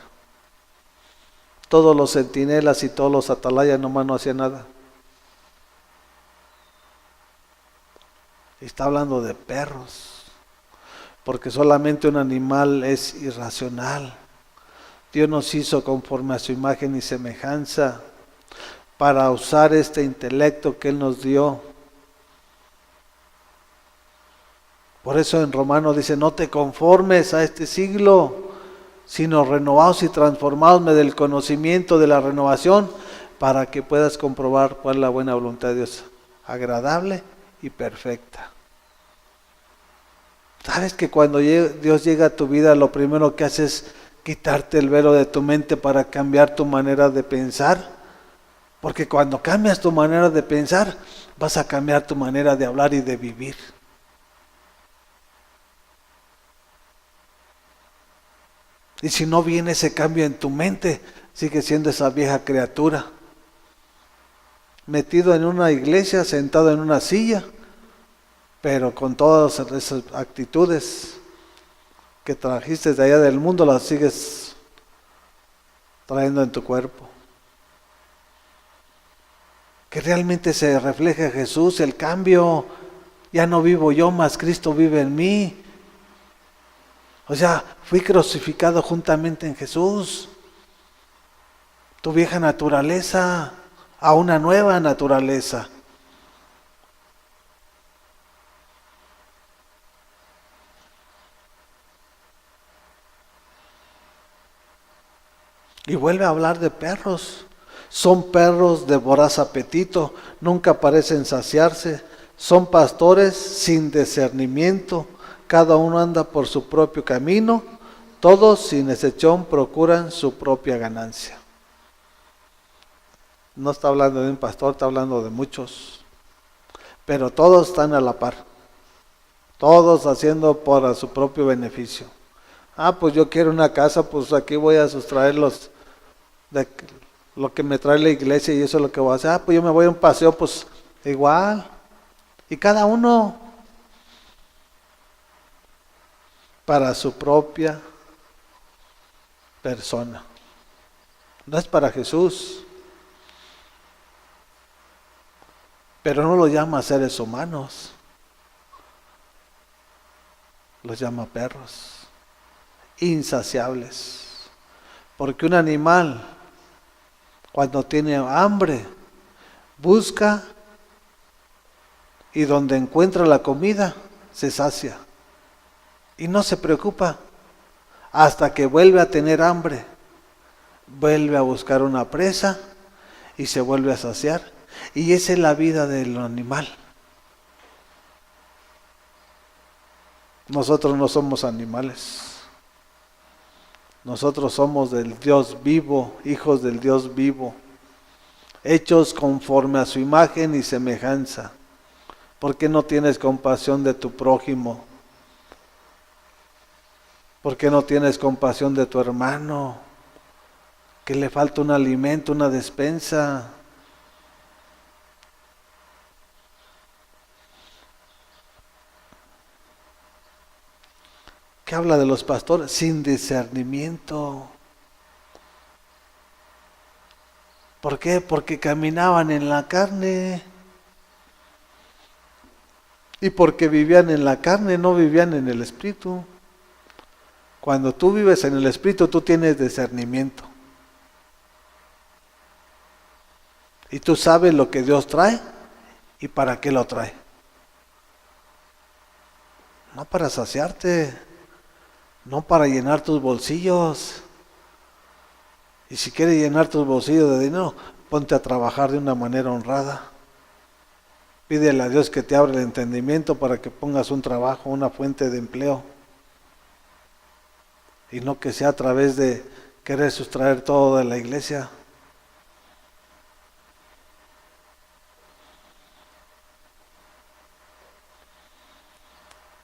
Todos los centinelas y todos los atalayas nomás no hacían nada. Y está hablando de perros, porque solamente un animal es irracional. Dios nos hizo conforme a su imagen y semejanza para usar este intelecto que Él nos dio. Por eso en Romanos dice, no te conformes a este siglo, sino renovaos y transformaos del conocimiento de la renovación, para que puedas comprobar cuál es la buena voluntad de Dios, agradable y perfecta. ¿Sabes que cuando Dios llega a tu vida, lo primero que hace es quitarte el velo de tu mente para cambiar tu manera de pensar? Porque cuando cambias tu manera de pensar, vas a cambiar tu manera de hablar y de vivir. Y si no viene ese cambio en tu mente, sigue siendo esa vieja criatura, metido en una iglesia, sentado en una silla, pero con todas esas actitudes que trajiste de allá del mundo, las sigues trayendo en tu cuerpo. Que realmente se refleje Jesús, el cambio. Ya no vivo yo, mas Cristo vive en mí. O sea, fui crucificado juntamente en Jesús. Tu vieja naturaleza a una nueva naturaleza. Y vuelve a hablar de perros. Son perros de voraz apetito, nunca parecen saciarse. Son pastores sin discernimiento. Cada uno anda por su propio camino. Todos sin excepción procuran su propia ganancia. No está hablando de un pastor, está hablando de muchos. Pero todos están a la par. Todos haciendo por su propio beneficio. Pues yo quiero una casa, pues aquí voy a sustraer de lo que me trae la iglesia y eso es lo que voy a hacer. Pues yo me voy a un paseo, pues igual. Y cada uno para su propia persona. No es para Jesús. Pero no lo llama seres humanos. Los llama perros. Insaciables. Porque un animal, cuando tiene hambre, busca y donde encuentra la comida, se sacia. Y no se preocupa hasta que vuelve a tener hambre. Vuelve a buscar una presa y se vuelve a saciar. Y esa es la vida del animal. Nosotros no somos animales. Nosotros somos del Dios vivo, hijos del Dios vivo, hechos conforme a su imagen y semejanza. ¿Por qué no tienes compasión de tu prójimo? ¿Por qué no tienes compasión de tu hermano? Que le falta un alimento, una despensa. ¿Qué habla de los pastores? Sin discernimiento. ¿Por qué? Porque caminaban en la carne. Y porque vivían en la carne, no vivían en el espíritu. Cuando tú vives en el espíritu, tú tienes discernimiento. Y tú sabes lo que Dios trae y para qué lo trae. No para saciarte, no para llenar tus bolsillos. Y si quieres llenar tus bolsillos de dinero, ponte a trabajar de una manera honrada. Pídele a Dios que te abra el entendimiento para que pongas un trabajo, una fuente de empleo. Y no que sea a través de querer sustraer todo de la iglesia.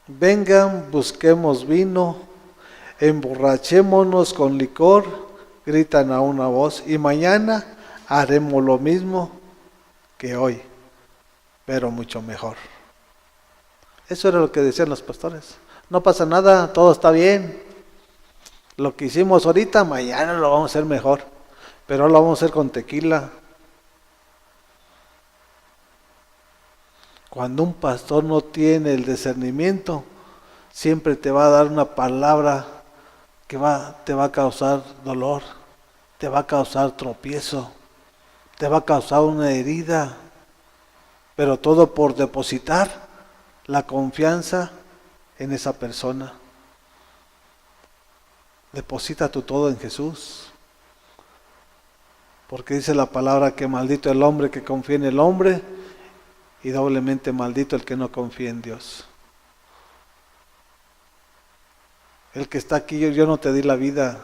Vengan, busquemos vino, emborrachémonos con licor, gritan a una voz, y mañana haremos lo mismo que hoy, pero mucho mejor. Eso era lo que decían los pastores. No pasa nada, todo está bien. Lo que hicimos ahorita, mañana lo vamos a hacer mejor, pero lo vamos a hacer con tequila. Cuando un pastor no tiene el discernimiento, siempre te va a dar una palabra que te va a causar dolor, te va a causar tropiezo, te va a causar una herida, pero todo por depositar la confianza en esa persona. Deposita tu todo en Jesús. Porque dice la palabra que maldito el hombre que confía en el hombre y doblemente maldito el que no confía en Dios. El que está aquí, yo no te di la vida,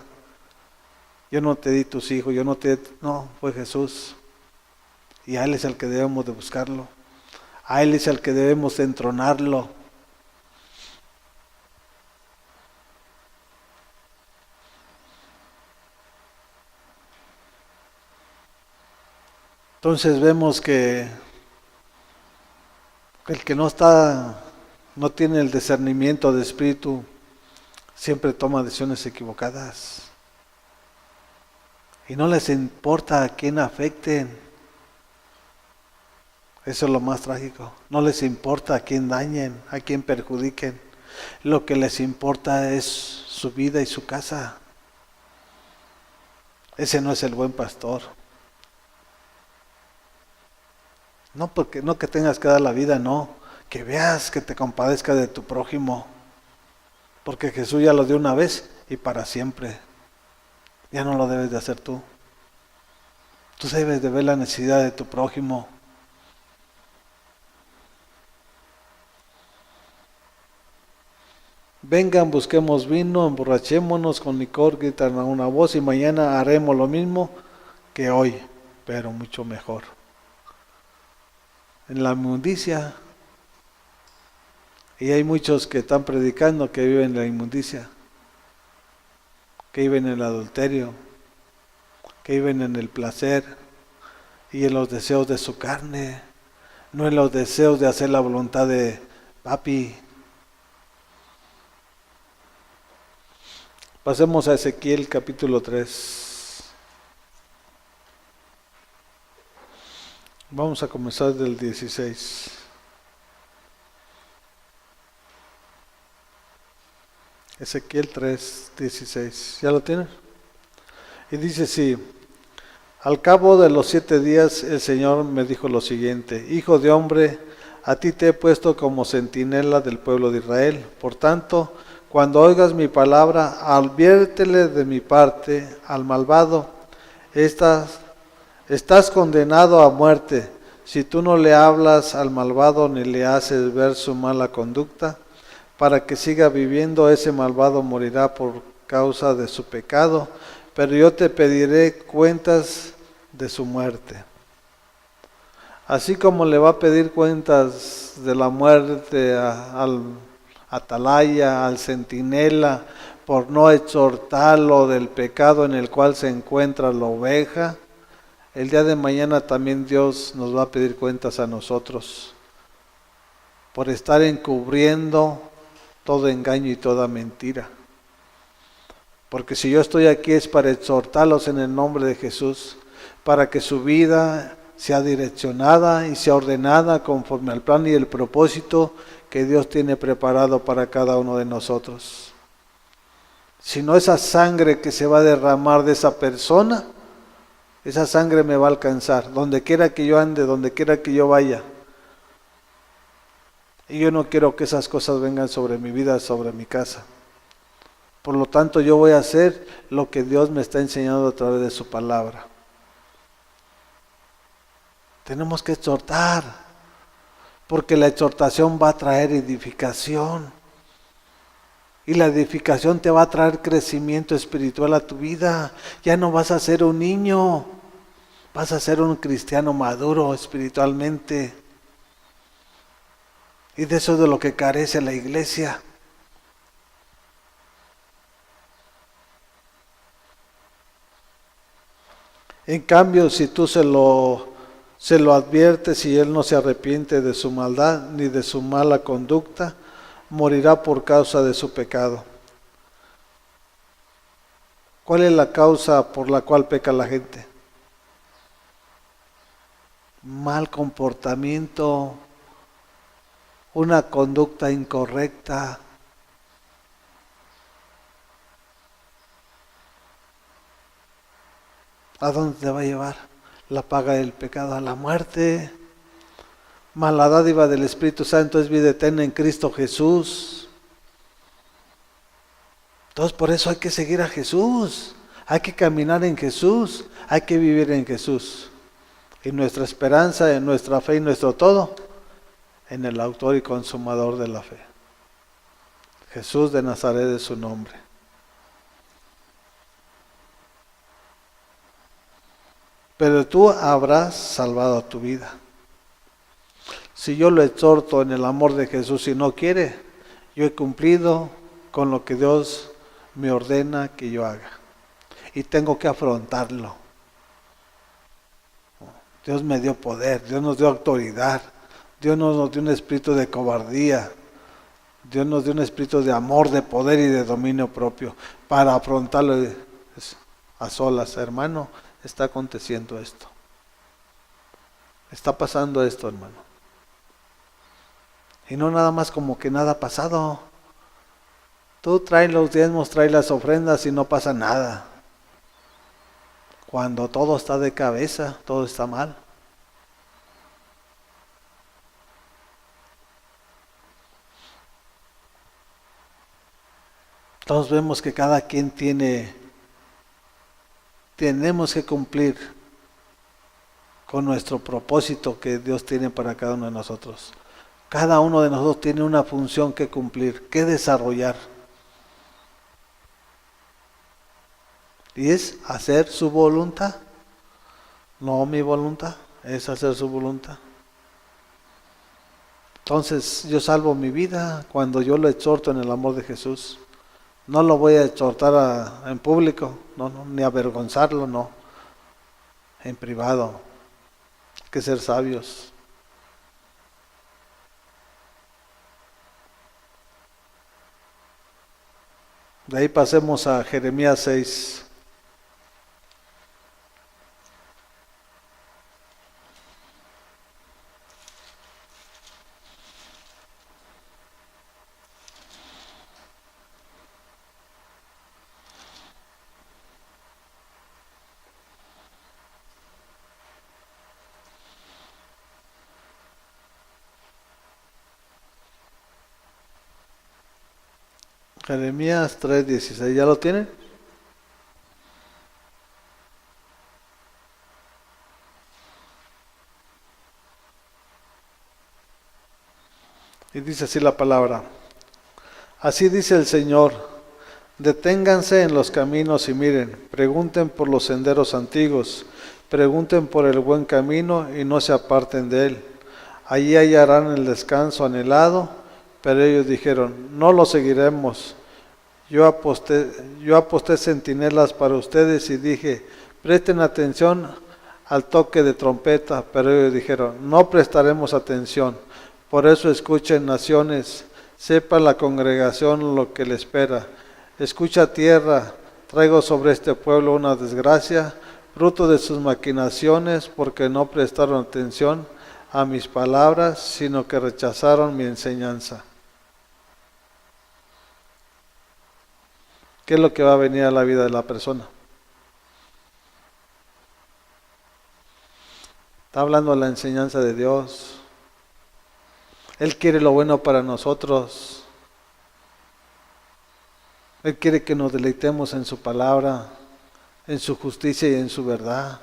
yo no te di tus hijos, no, fue Jesús. Y a Él es el que debemos de buscarlo. A Él es el que debemos de entronarlo. Entonces vemos que el que no tiene el discernimiento de espíritu, siempre toma decisiones equivocadas. Y no les importa a quién afecten. Eso es lo más trágico. No les importa a quién dañen, a quién perjudiquen. Lo que les importa es su vida y su casa. Ese no es el buen pastor. No que tengas que dar la vida, no. Que veas, que te compadezca de tu prójimo. Porque Jesús ya lo dio una vez y para siempre. Ya no lo debes de hacer tú. Tú debes de ver la necesidad de tu prójimo. Vengan, busquemos vino, emborrachémonos con licor, gritan a una voz y mañana haremos lo mismo que hoy, pero mucho mejor. En la inmundicia, y hay muchos que están predicando que viven en la inmundicia, que viven en el adulterio, que viven en el placer y en los deseos de su carne, no en los deseos de hacer la voluntad de papi. Pasemos a Ezequiel capítulo 3. Vamos a comenzar del 16. Ezequiel 3, 16. ¿Ya lo tienen? Y dice así: al cabo de los 7 días el Señor me dijo lo siguiente: hijo de hombre, a ti te he puesto como centinela del pueblo de Israel. Por tanto, cuando oigas mi palabra, adviértele de mi parte al malvado: estás condenado a muerte, si tú no le hablas al malvado ni le haces ver su mala conducta, para que siga viviendo. Ese malvado morirá por causa de su pecado, pero yo te pediré cuentas de su muerte. Así como le va a pedir cuentas de la muerte al atalaya, al centinela, por no exhortarlo del pecado en el cual se encuentra la oveja, el día de mañana también Dios nos va a pedir cuentas a nosotros por estar encubriendo todo engaño y toda mentira. Porque si yo estoy aquí es para exhortarlos en el nombre de Jesús, para que su vida sea direccionada y sea ordenada conforme al plan y el propósito que Dios tiene preparado para cada uno de nosotros. Si no, esa sangre que se va a derramar de esa persona, esa sangre me va a alcanzar, donde quiera que yo ande, donde quiera que yo vaya. Y yo no quiero que esas cosas vengan sobre mi vida, sobre mi casa. Por lo tanto, yo voy a hacer lo que Dios me está enseñando a través de su palabra. Tenemos que exhortar, porque la exhortación va a traer edificación. Y la edificación te va a traer crecimiento espiritual a tu vida. Ya no vas a ser un niño, vas a ser un cristiano maduro espiritualmente. Y de eso es de lo que carece la iglesia. En cambio, si tú se lo adviertes y él no se arrepiente de su maldad ni de su mala conducta, morirá por causa de su pecado. ¿Cuál es la causa por la cual peca la gente? Mal comportamiento, una conducta incorrecta. ¿A dónde te va a llevar? La paga del pecado a la muerte. Mas la dádiva del Espíritu Santo es vida eterna en Cristo Jesús. Entonces por eso hay que seguir a Jesús. Hay que caminar en Jesús. Hay que vivir en Jesús. Y nuestra esperanza, en nuestra fe y nuestro todo, en el autor y consumador de la fe. Jesús de Nazaret es su nombre. Pero tú habrás salvado tu vida. Si yo lo exhorto en el amor de Jesús y no quiere, yo he cumplido con lo que Dios me ordena que yo haga. Y tengo que afrontarlo. Dios me dio poder, Dios nos dio autoridad, Dios no nos dio un espíritu de cobardía, Dios nos dio un espíritu de amor, de poder y de dominio propio para afrontarlo a solas. Hermano, está aconteciendo esto. Está pasando esto, hermano. Y no nada más como que nada ha pasado. Tú traes los diezmos, traes las ofrendas y no pasa nada. Cuando todo está de cabeza, todo está mal. Todos vemos que cada quien tenemos que cumplir con nuestro propósito que Dios tiene para cada uno de nosotros. Cada uno de nosotros tiene una función que cumplir, que desarrollar. Y es hacer su voluntad. No mi voluntad, es hacer su voluntad. Entonces yo salvo mi vida cuando yo lo exhorto en el amor de Jesús. No lo voy a exhortar en público, no, ni avergonzarlo, no. En privado. Hay que ser sabios. De ahí pasemos a Jeremías 6. Jeremías 3:16, ¿ya lo tienen? Y dice así la palabra. Así dice el Señor, deténganse en los caminos y miren, pregunten por los senderos antiguos, pregunten por el buen camino y no se aparten de él. Allí hallarán el descanso anhelado, pero ellos dijeron, no lo seguiremos. Yo aposté centinelas para ustedes y dije, presten atención al toque de trompeta, pero ellos dijeron, no prestaremos atención. Por eso escuchen naciones, sepa la congregación lo que le espera. Escucha tierra, traigo sobre este pueblo una desgracia, fruto de sus maquinaciones, porque no prestaron atención a mis palabras, sino que rechazaron mi enseñanza. ¿Qué es lo que va a venir a la vida de la persona? Está hablando de la enseñanza de Dios. Él quiere lo bueno para nosotros. Él quiere que nos deleitemos en su palabra, en su justicia y en su verdad.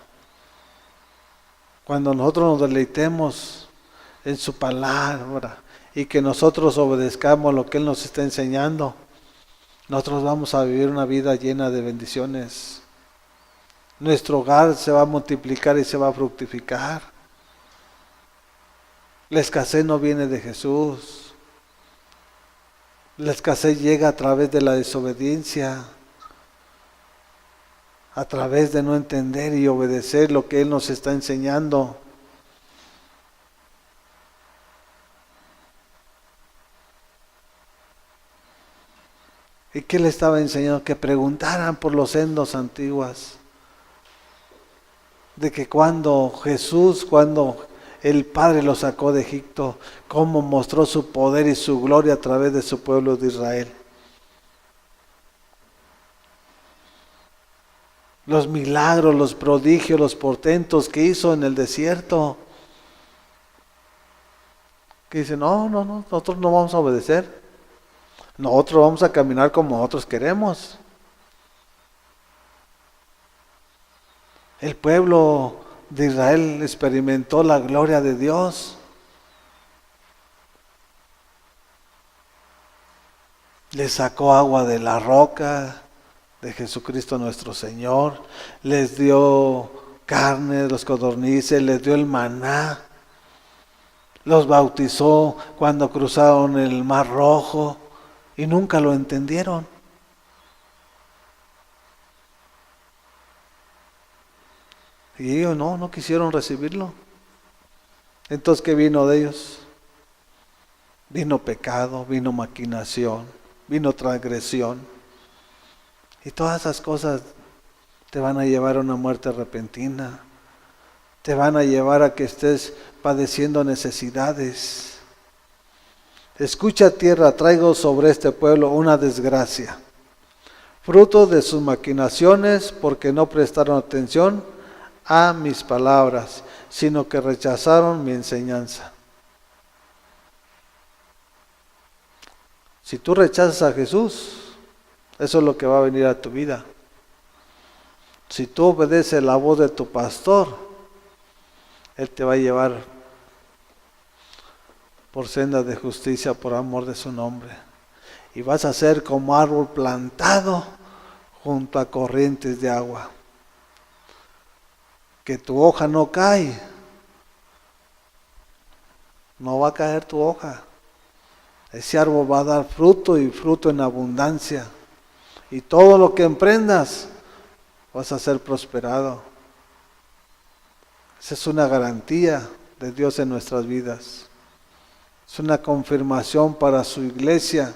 Cuando nosotros nos deleitemos en su palabra y que nosotros obedezcamos lo que Él nos está enseñando, nosotros vamos a vivir una vida llena de bendiciones. Nuestro hogar se va a multiplicar y se va a fructificar. La escasez no viene de Jesús. La escasez llega a través de la desobediencia, a través de no entender y obedecer lo que Él nos está enseñando. ¿Y qué le estaba enseñando? Que preguntaran por los sendos antiguas. De que cuando el Padre los sacó de Egipto, cómo mostró su poder y su gloria a través de su pueblo de Israel. Los milagros, los prodigios, los portentos que hizo en el desierto. Que dicen, no, nosotros no vamos a obedecer. Nosotros vamos a caminar como nosotros queremos. El pueblo de Israel experimentó la gloria de Dios. Les sacó agua de la roca de Jesucristo nuestro Señor. Les dio carne, los codornices, les dio el maná. Los bautizó cuando cruzaron el Mar Rojo y nunca lo entendieron. Y ellos no quisieron recibirlo. Entonces, ¿qué vino de ellos? Vino pecado, vino maquinación, vino transgresión. Y todas esas cosas te van a llevar a una muerte repentina. Te van a llevar a que estés padeciendo necesidades. Escucha, tierra, traigo sobre este pueblo una desgracia, fruto de sus maquinaciones, porque no prestaron atención a mis palabras, sino que rechazaron mi enseñanza. Si tú rechazas a Jesús, eso es lo que va a venir a tu vida. Si tú obedeces la voz de tu pastor, Él te va a llevar por sendas de justicia por amor de su nombre. Y vas a ser como árbol plantado junto a corrientes de agua. Que tu hoja no cae. No va a caer tu hoja. Ese árbol va a dar fruto y fruto en abundancia. Y todo lo que emprendas vas a ser prosperado. Esa es una garantía de Dios en nuestras vidas. Es una confirmación para su iglesia,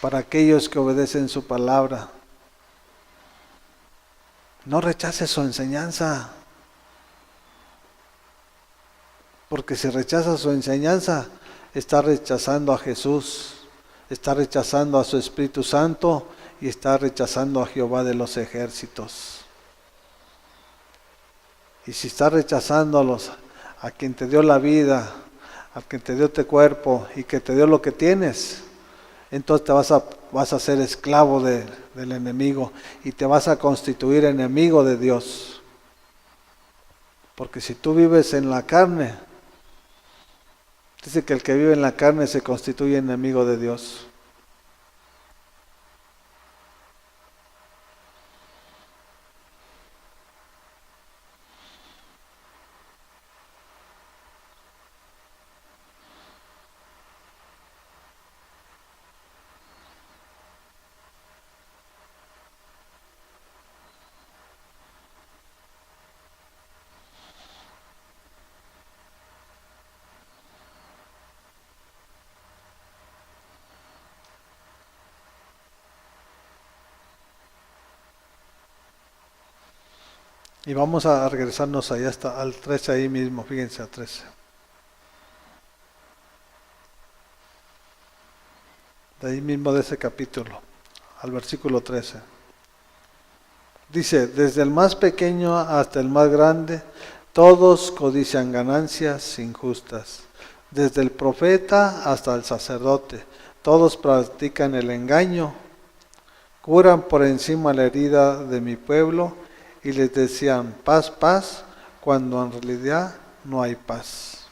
para aquellos que obedecen su palabra. No rechaces su enseñanza. Porque si rechazas su enseñanza, está rechazando a Jesús, está rechazando a su Espíritu Santo y está rechazando a Jehová de los ejércitos. Y si estás rechazando a quien te dio la vida, a quien te dio este cuerpo y que te dio lo que tienes, entonces te vas a ser esclavo del enemigo y te vas a constituir enemigo de Dios. Porque si tú vives en la carne, dice que el que vive en la carne se constituye enemigo de Dios. Y vamos a regresarnos allá hasta al 13 ahí mismo, fíjense, al 13. De ahí mismo de ese capítulo, al versículo 13. Dice, desde el más pequeño hasta el más grande, todos codician ganancias injustas. Desde el profeta hasta el sacerdote, todos practican el engaño, curan por encima la herida de mi pueblo, y les decían paz, paz, cuando en realidad no hay paz.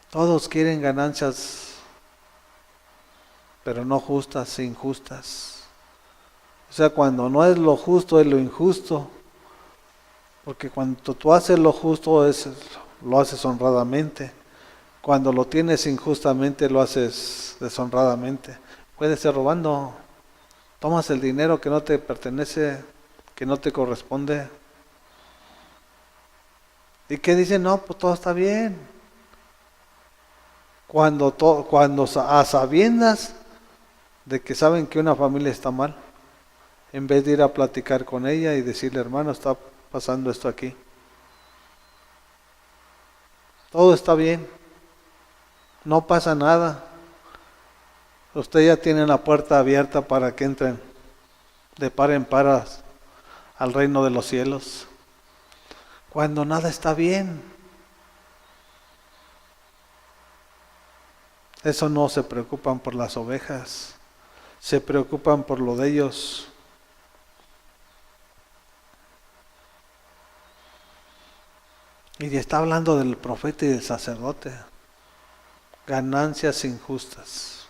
Todos quieren ganancias, pero no justas, injustas. O sea, cuando no es lo justo, es lo injusto. Porque cuando tú haces lo justo, lo haces honradamente. Cuando lo tienes injustamente, lo haces deshonradamente. Puede ser robando, tomas el dinero que no te pertenece, que no te corresponde. ¿Y qué dicen? No, pues todo está bien. Cuando a sabiendas de que saben que una familia está mal, en vez de ir a platicar con ella y decirle, hermano, está pasando esto aquí. Todo está bien, no pasa nada. Usted ya tiene la puerta abierta para que entren de par en par al reino de los cielos. Cuando nada está bien, eso no se preocupan por las ovejas, se preocupan por lo de ellos. Y está hablando del profeta y del sacerdote, ganancias injustas.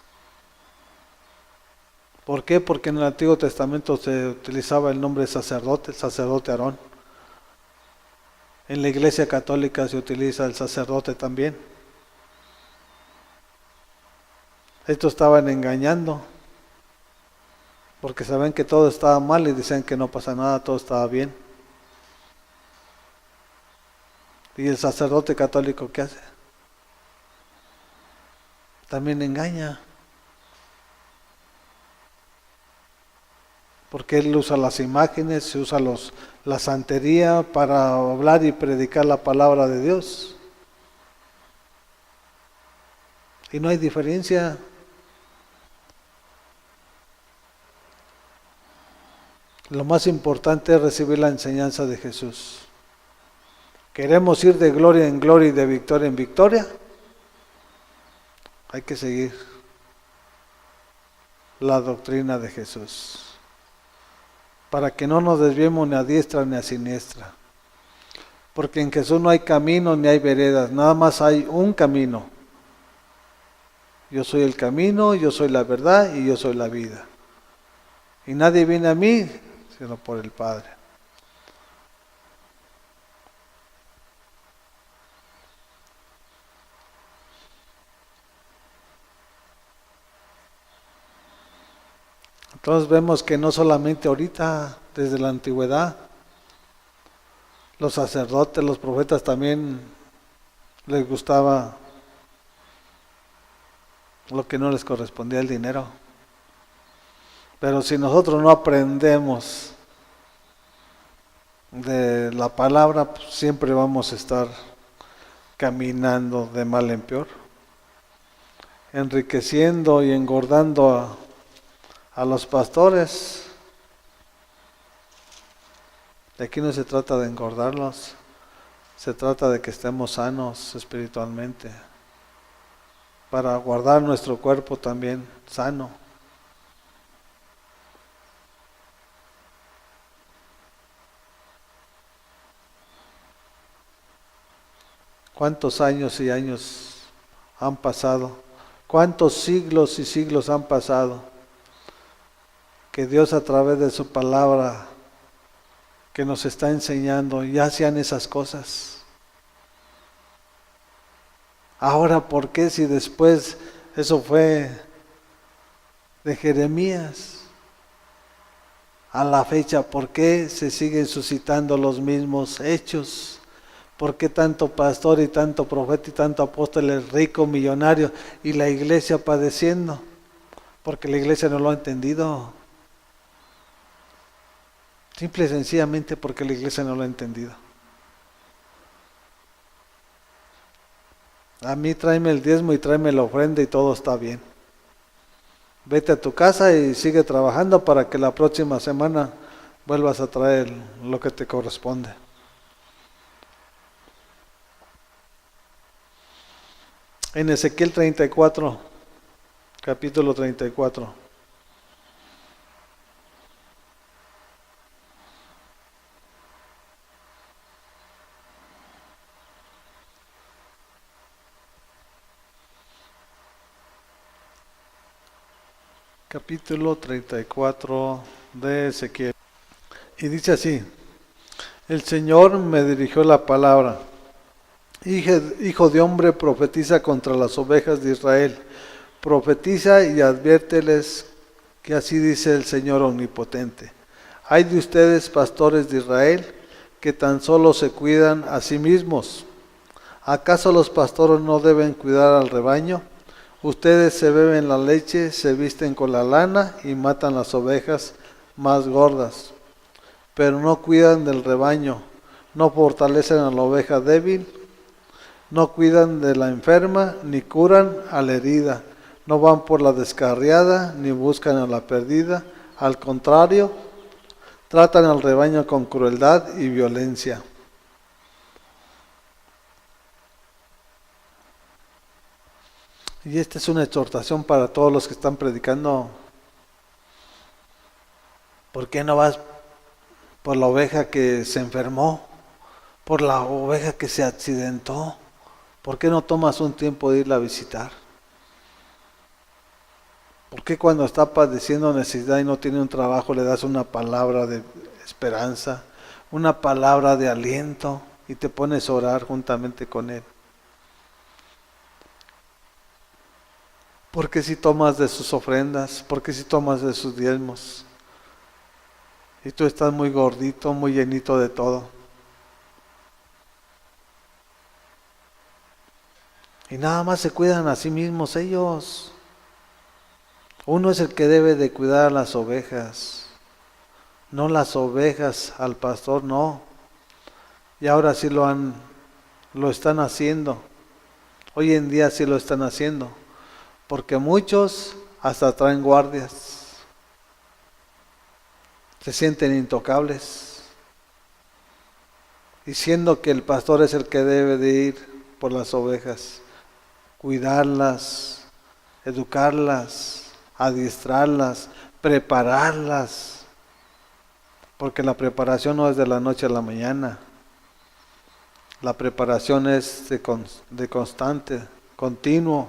¿Por qué? Porque en el Antiguo Testamento se utilizaba el nombre de sacerdote, el sacerdote Aarón. En la Iglesia Católica se utiliza el sacerdote también. Estos estaban engañando, porque saben que todo estaba mal y decían que no pasa nada, todo estaba bien. ¿Y el sacerdote católico qué hace? También engaña. Porque él usa las imágenes, se usa la santería para hablar y predicar la palabra de Dios. Y no hay diferencia. Lo más importante es recibir la enseñanza de Jesús. ¿Queremos ir de gloria en gloria y de victoria en victoria? Hay que seguir la doctrina de Jesús, para que no nos desviemos ni a diestra ni a siniestra. Porque en Jesús no hay camino ni hay veredas, nada más hay un camino. Yo soy el camino, yo soy la verdad y yo soy la vida. Y nadie viene a mí sino por el Padre. Entonces vemos que no solamente ahorita, desde la antigüedad, los sacerdotes, los profetas también les gustaba lo que no les correspondía, el dinero. Pero si nosotros no aprendemos de la palabra, pues siempre vamos a estar caminando de mal en peor, enriqueciendo y engordando a los pastores. De aquí no se trata de engordarlos, se trata de que estemos sanos espiritualmente, para guardar nuestro cuerpo también sano. ¿Cuántos años y años han pasado? ¿Cuántos siglos y siglos han pasado? Que Dios a través de su palabra que nos está enseñando ya hacían esas cosas. Ahora, ¿por qué si después eso fue de Jeremías a la fecha? ¿Por qué se siguen suscitando los mismos hechos? ¿Por qué tanto pastor y tanto profeta y tanto apóstol es rico, millonario y la iglesia padeciendo? Porque la iglesia no lo ha entendido. Simple y sencillamente porque la iglesia no lo ha entendido. A mí tráeme el diezmo y tráeme la ofrenda y todo está bien. Vete a tu casa y sigue trabajando para que la próxima semana vuelvas a traer lo que te corresponde. En Ezequiel 34, capítulo 34. Capítulo 34 de Ezequiel. Y dice así: el Señor me dirigió la palabra. Hijo de hombre, profetiza contra las ovejas de Israel. Profetiza y adviérteles que así dice el Señor omnipotente. Hay de ustedes, pastores de Israel, que tan solo se cuidan a sí mismos. ¿Acaso los pastores no deben cuidar al rebaño? Ustedes se beben la leche, se visten con la lana y matan las ovejas más gordas, pero no cuidan del rebaño, no fortalecen a la oveja débil, no cuidan de la enferma, ni curan a la herida, no van por la descarriada, ni buscan a la perdida, al contrario, tratan al rebaño con crueldad y violencia. Y esta es una exhortación para todos los que están predicando. ¿Por qué no vas por la oveja que se enfermó? Por la oveja que se accidentó. ¿Por qué no tomas un tiempo de irla a visitar? ¿Por qué cuando está padeciendo necesidad y no tiene un trabajo le das una palabra de esperanza, una palabra de aliento y te pones a orar juntamente con él? ¿Por qué si tomas de sus ofrendas? ¿Por qué si tomas de sus diezmos? Y tú estás muy gordito, muy llenito de todo. Y nada más se cuidan a sí mismos ellos. Uno es el que debe de cuidar a las ovejas, no las ovejas al pastor, no. Y ahora sí lo están haciendo. Hoy en día sí lo están haciendo, porque muchos hasta traen guardias, se sienten intocables, y siendo que el pastor es el que debe de ir por las ovejas, cuidarlas, educarlas, adiestrarlas, prepararlas, porque la preparación no es de la noche a la mañana, la preparación es de constante, continuo,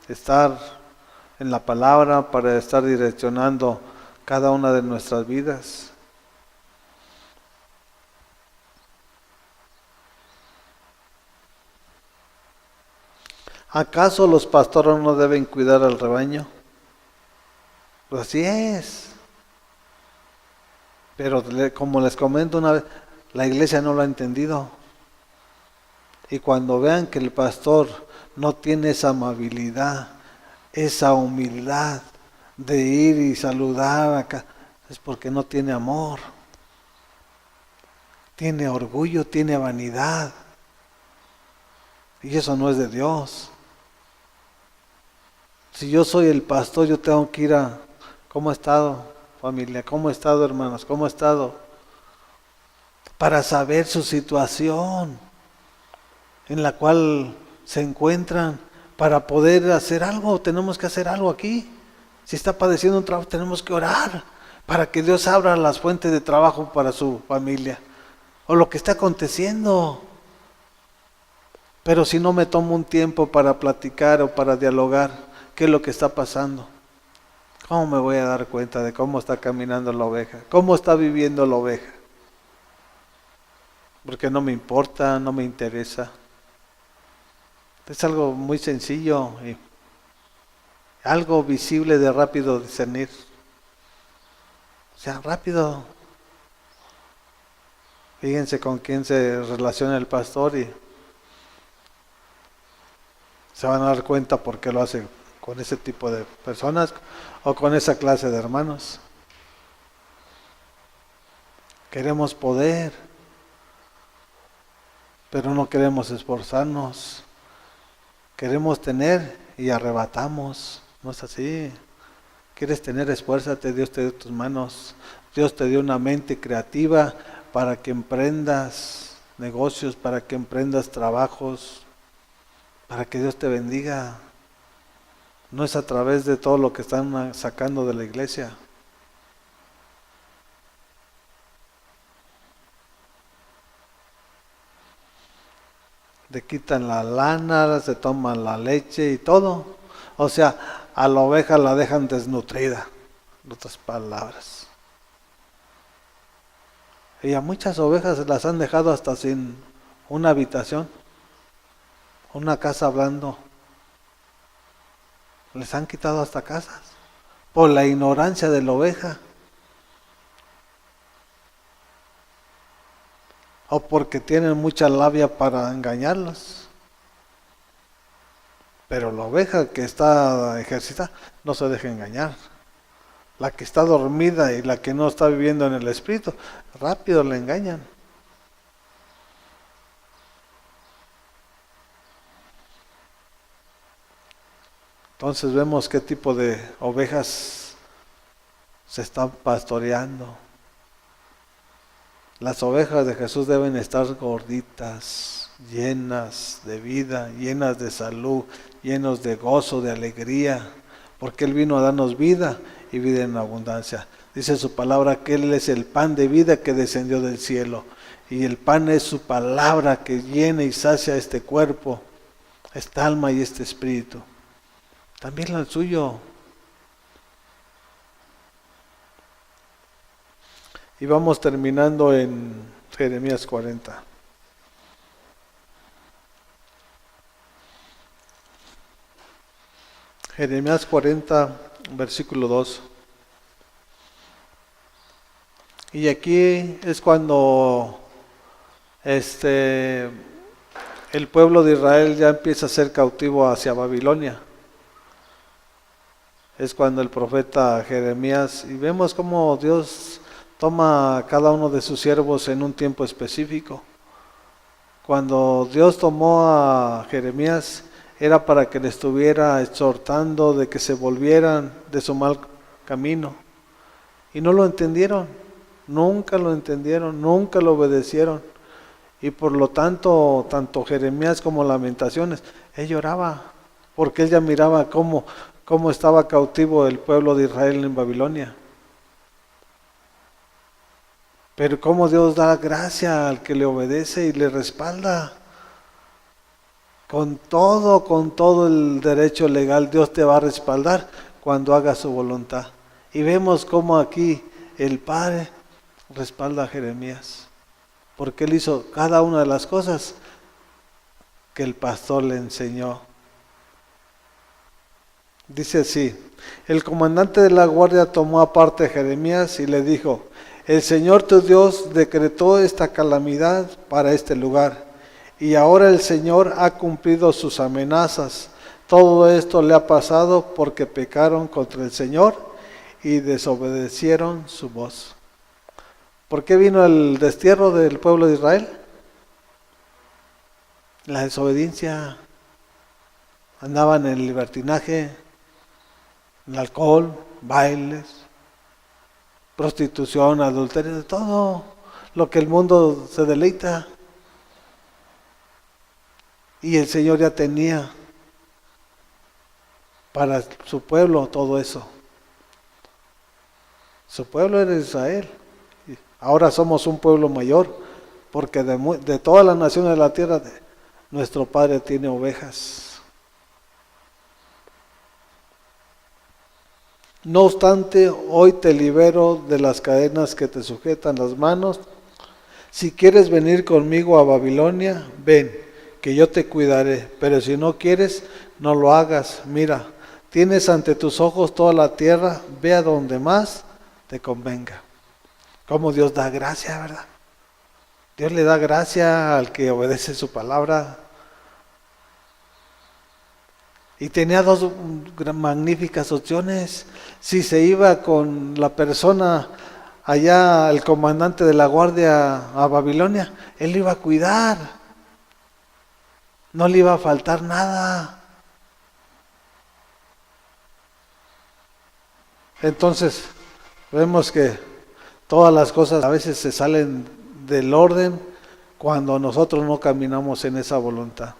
estar en la palabra para estar direccionando cada una de nuestras vidas. ¿Acaso los pastores no deben cuidar al rebaño? Pues así es. Pero como les comento una vez, la iglesia no lo ha entendido. Y cuando vean que el pastor no tiene esa amabilidad, esa humildad de ir y saludar acá, es porque no tiene amor. Tiene orgullo, tiene vanidad. Y eso no es de Dios. Si yo soy el pastor, yo tengo que ir a, ¿cómo ha estado familia? ¿Cómo ha estado hermanos? ¿Cómo ha estado? Para saber su situación en la cual se encuentran, para poder hacer algo, tenemos que hacer algo aquí. Si está padeciendo un trabajo, tenemos que orar para que Dios abra las fuentes de trabajo para su familia, o lo que está aconteciendo. Pero si no me tomo un tiempo para platicar o para dialogar, ¿qué es lo que está pasando? ¿Cómo me voy a dar cuenta de cómo está caminando la oveja? ¿Cómo está viviendo la oveja? Porque no me importa, no me interesa. Es algo muy sencillo y algo visible de rápido discernir. O sea, rápido. Fíjense con quién se relaciona el pastor y se van a dar cuenta por qué lo hace con ese tipo de personas o con esa clase de hermanos. Queremos poder, pero no queremos esforzarnos. Queremos tener y arrebatamos. No es así. Quieres tener, esfuérzate, Dios te dio tus manos. Dios te dio una mente creativa para que emprendas negocios, para que emprendas trabajos, para que Dios te bendiga. No es a través de todo lo que están sacando de la iglesia. Le quitan la lana, se toman la leche y todo. O sea, a la oveja la dejan desnutrida, en otras palabras. Y a muchas ovejas las han dejado hasta sin una habitación, una casa hablando. Les han quitado hasta casas por la ignorancia de la oveja. O porque tienen mucha labia para engañarlos. Pero la oveja que está ejercitada no se deja engañar. la que está dormida y la que no está viviendo en el Espíritu, rápido la engañan. Entonces vemos qué tipo de ovejas se están pastoreando. Las ovejas de Jesús deben estar gorditas, llenas de vida, llenas de salud, llenos de gozo, de alegría, porque Él vino a darnos vida y vida en abundancia. Dice su palabra que Él es el pan de vida que descendió del cielo, y el pan es su palabra que llena y sacia este cuerpo, esta alma y este espíritu. También el suyo. Y vamos terminando en Jeremías 40. Jeremías 40, versículo 2. Y aquí es cuando el pueblo de Israel ya empieza a ser cautivo hacia Babilonia. Es cuando el profeta Jeremías, y vemos cómo Dios toma a cada uno de sus siervos en un tiempo específico. Cuando Dios tomó a Jeremías, era para que le estuviera exhortando de que se volvieran de su mal camino. Y no lo entendieron, nunca lo entendieron, nunca lo obedecieron. Y por lo tanto, tanto Jeremías como Lamentaciones, él lloraba, porque él ya miraba cómo estaba cautivo el pueblo de Israel en Babilonia. Pero cómo Dios da gracia al que le obedece y le respalda. Con todo el derecho legal, Dios te va a respaldar cuando hagas su voluntad. Y vemos cómo aquí el Padre respalda a Jeremías, porque él hizo cada una de las cosas que el pastor le enseñó. Dice así: el comandante de la guardia tomó aparte a Jeremías y le dijo: el Señor tu Dios decretó esta calamidad para este lugar, y ahora el Señor ha cumplido sus amenazas. Todo esto le ha pasado porque pecaron contra el Señor y desobedecieron su voz. ¿Por qué vino el destierro del pueblo de Israel? La desobediencia. Andaban en el libertinaje, el alcohol, bailes, prostitución, adulterio, de todo lo que el mundo se deleita. Y el Señor ya tenía para su pueblo todo eso. Su pueblo era Israel. Ahora somos un pueblo mayor, porque de todas las naciones de la tierra, nuestro Padre tiene ovejas. No obstante, hoy te libero de las cadenas que te sujetan las manos. Si quieres venir conmigo a Babilonia, ven, que yo te cuidaré. Pero si no quieres, no lo hagas. Mira, tienes ante tus ojos toda la tierra, ve a donde más te convenga. Como Dios da gracia, ¿verdad? Dios le da gracia al que obedece su palabra. Y tenía dos magníficas opciones. Si se iba con la persona allá, el comandante de la guardia a Babilonia, él iba a cuidar. No le iba a faltar nada. Entonces, vemos que todas las cosas a veces se salen del orden cuando nosotros no caminamos en esa voluntad.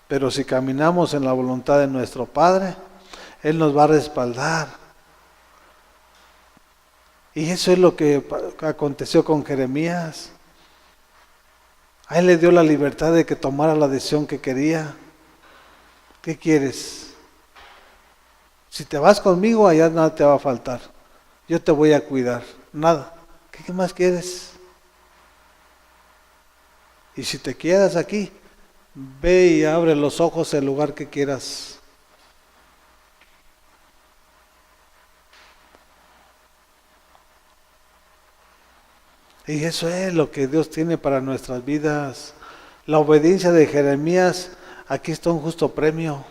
Pero si caminamos en la voluntad de nuestro Padre, Él nos va a respaldar. Y eso es lo que aconteció con Jeremías. A él le dio la libertad de que tomara la decisión que quería. ¿Qué quieres? Si te vas conmigo, allá nada te va a faltar. Yo te voy a cuidar. Nada. ¿Qué más quieres? Y si te quedas aquí, ve y abre los ojos el lugar que quieras. Y eso es lo que Dios tiene para nuestras vidas. La obediencia de Jeremías, aquí está un justo premio.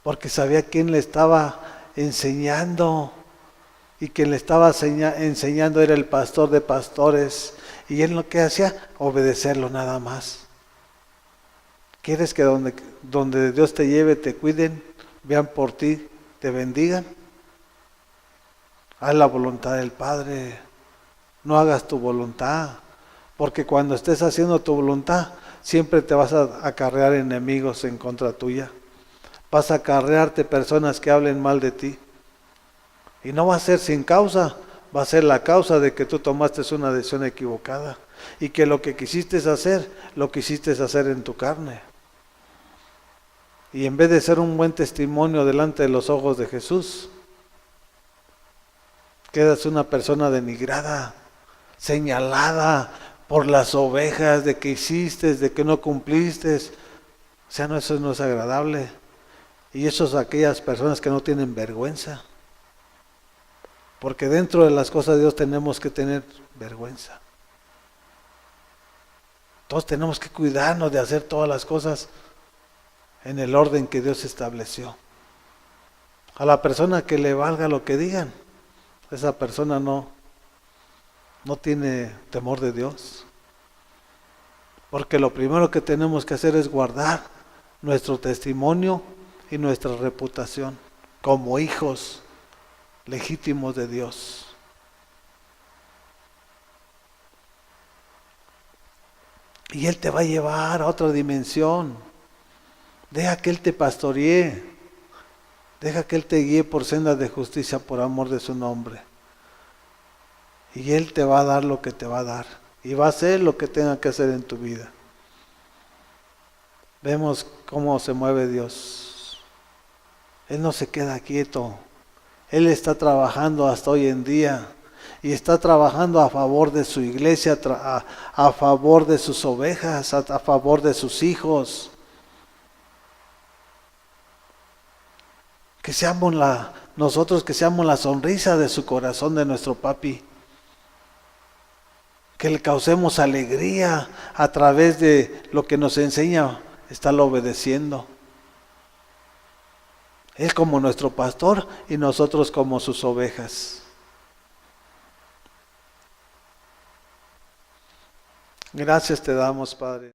porque sabía quién le estaba enseñando, y quien le estaba enseñando era el pastor de pastores, y él lo que hacía, obedecerlo nada más. ¿Quieres que donde Dios te lleve, te cuiden, vean por ti, te bendigan? Haz la voluntad del Padre, no hagas tu voluntad, porque cuando estés haciendo tu voluntad, siempre te vas a acarrear enemigos en contra tuya. Vas a acarrearte personas que hablen mal de ti. Y no va a ser sin causa, va a ser la causa de que tú tomaste una decisión equivocada. Y que lo que quisiste hacer, lo quisiste hacer en tu carne. Y en vez de ser un buen testimonio delante de los ojos de Jesús, quedas una persona denigrada, señalada por las ovejas de que hiciste, de que no cumpliste. O sea, no, eso no es agradable. Y eso es aquellas personas que no tienen vergüenza. Porque dentro de las cosas de Dios tenemos que tener vergüenza. Todos tenemos que cuidarnos de hacer todas las cosas en el orden que Dios estableció. A la persona que le valga lo que digan, esa persona no tiene temor de Dios. Porque lo primero que tenemos que hacer es guardar nuestro testimonio y nuestra reputación como hijos legítimos de Dios. Y Él te va a llevar a otra dimensión. Deja que Él te pastoree. Deja que Él te guíe por sendas de justicia por amor de su nombre. Y Él te va a dar lo que te va a dar. Y va a hacer lo que tenga que hacer en tu vida. Vemos cómo se mueve Dios. Él no se queda quieto. Él está trabajando hasta hoy en día. Y está trabajando a favor de su iglesia, a favor de sus ovejas, a favor de sus hijos. Que seamos nosotros que seamos la sonrisa de su corazón, de nuestro papi. Que le causemos alegría a través de lo que nos enseña, estarlo obedeciendo. Él como nuestro pastor y nosotros como sus ovejas. Gracias te damos, Padre.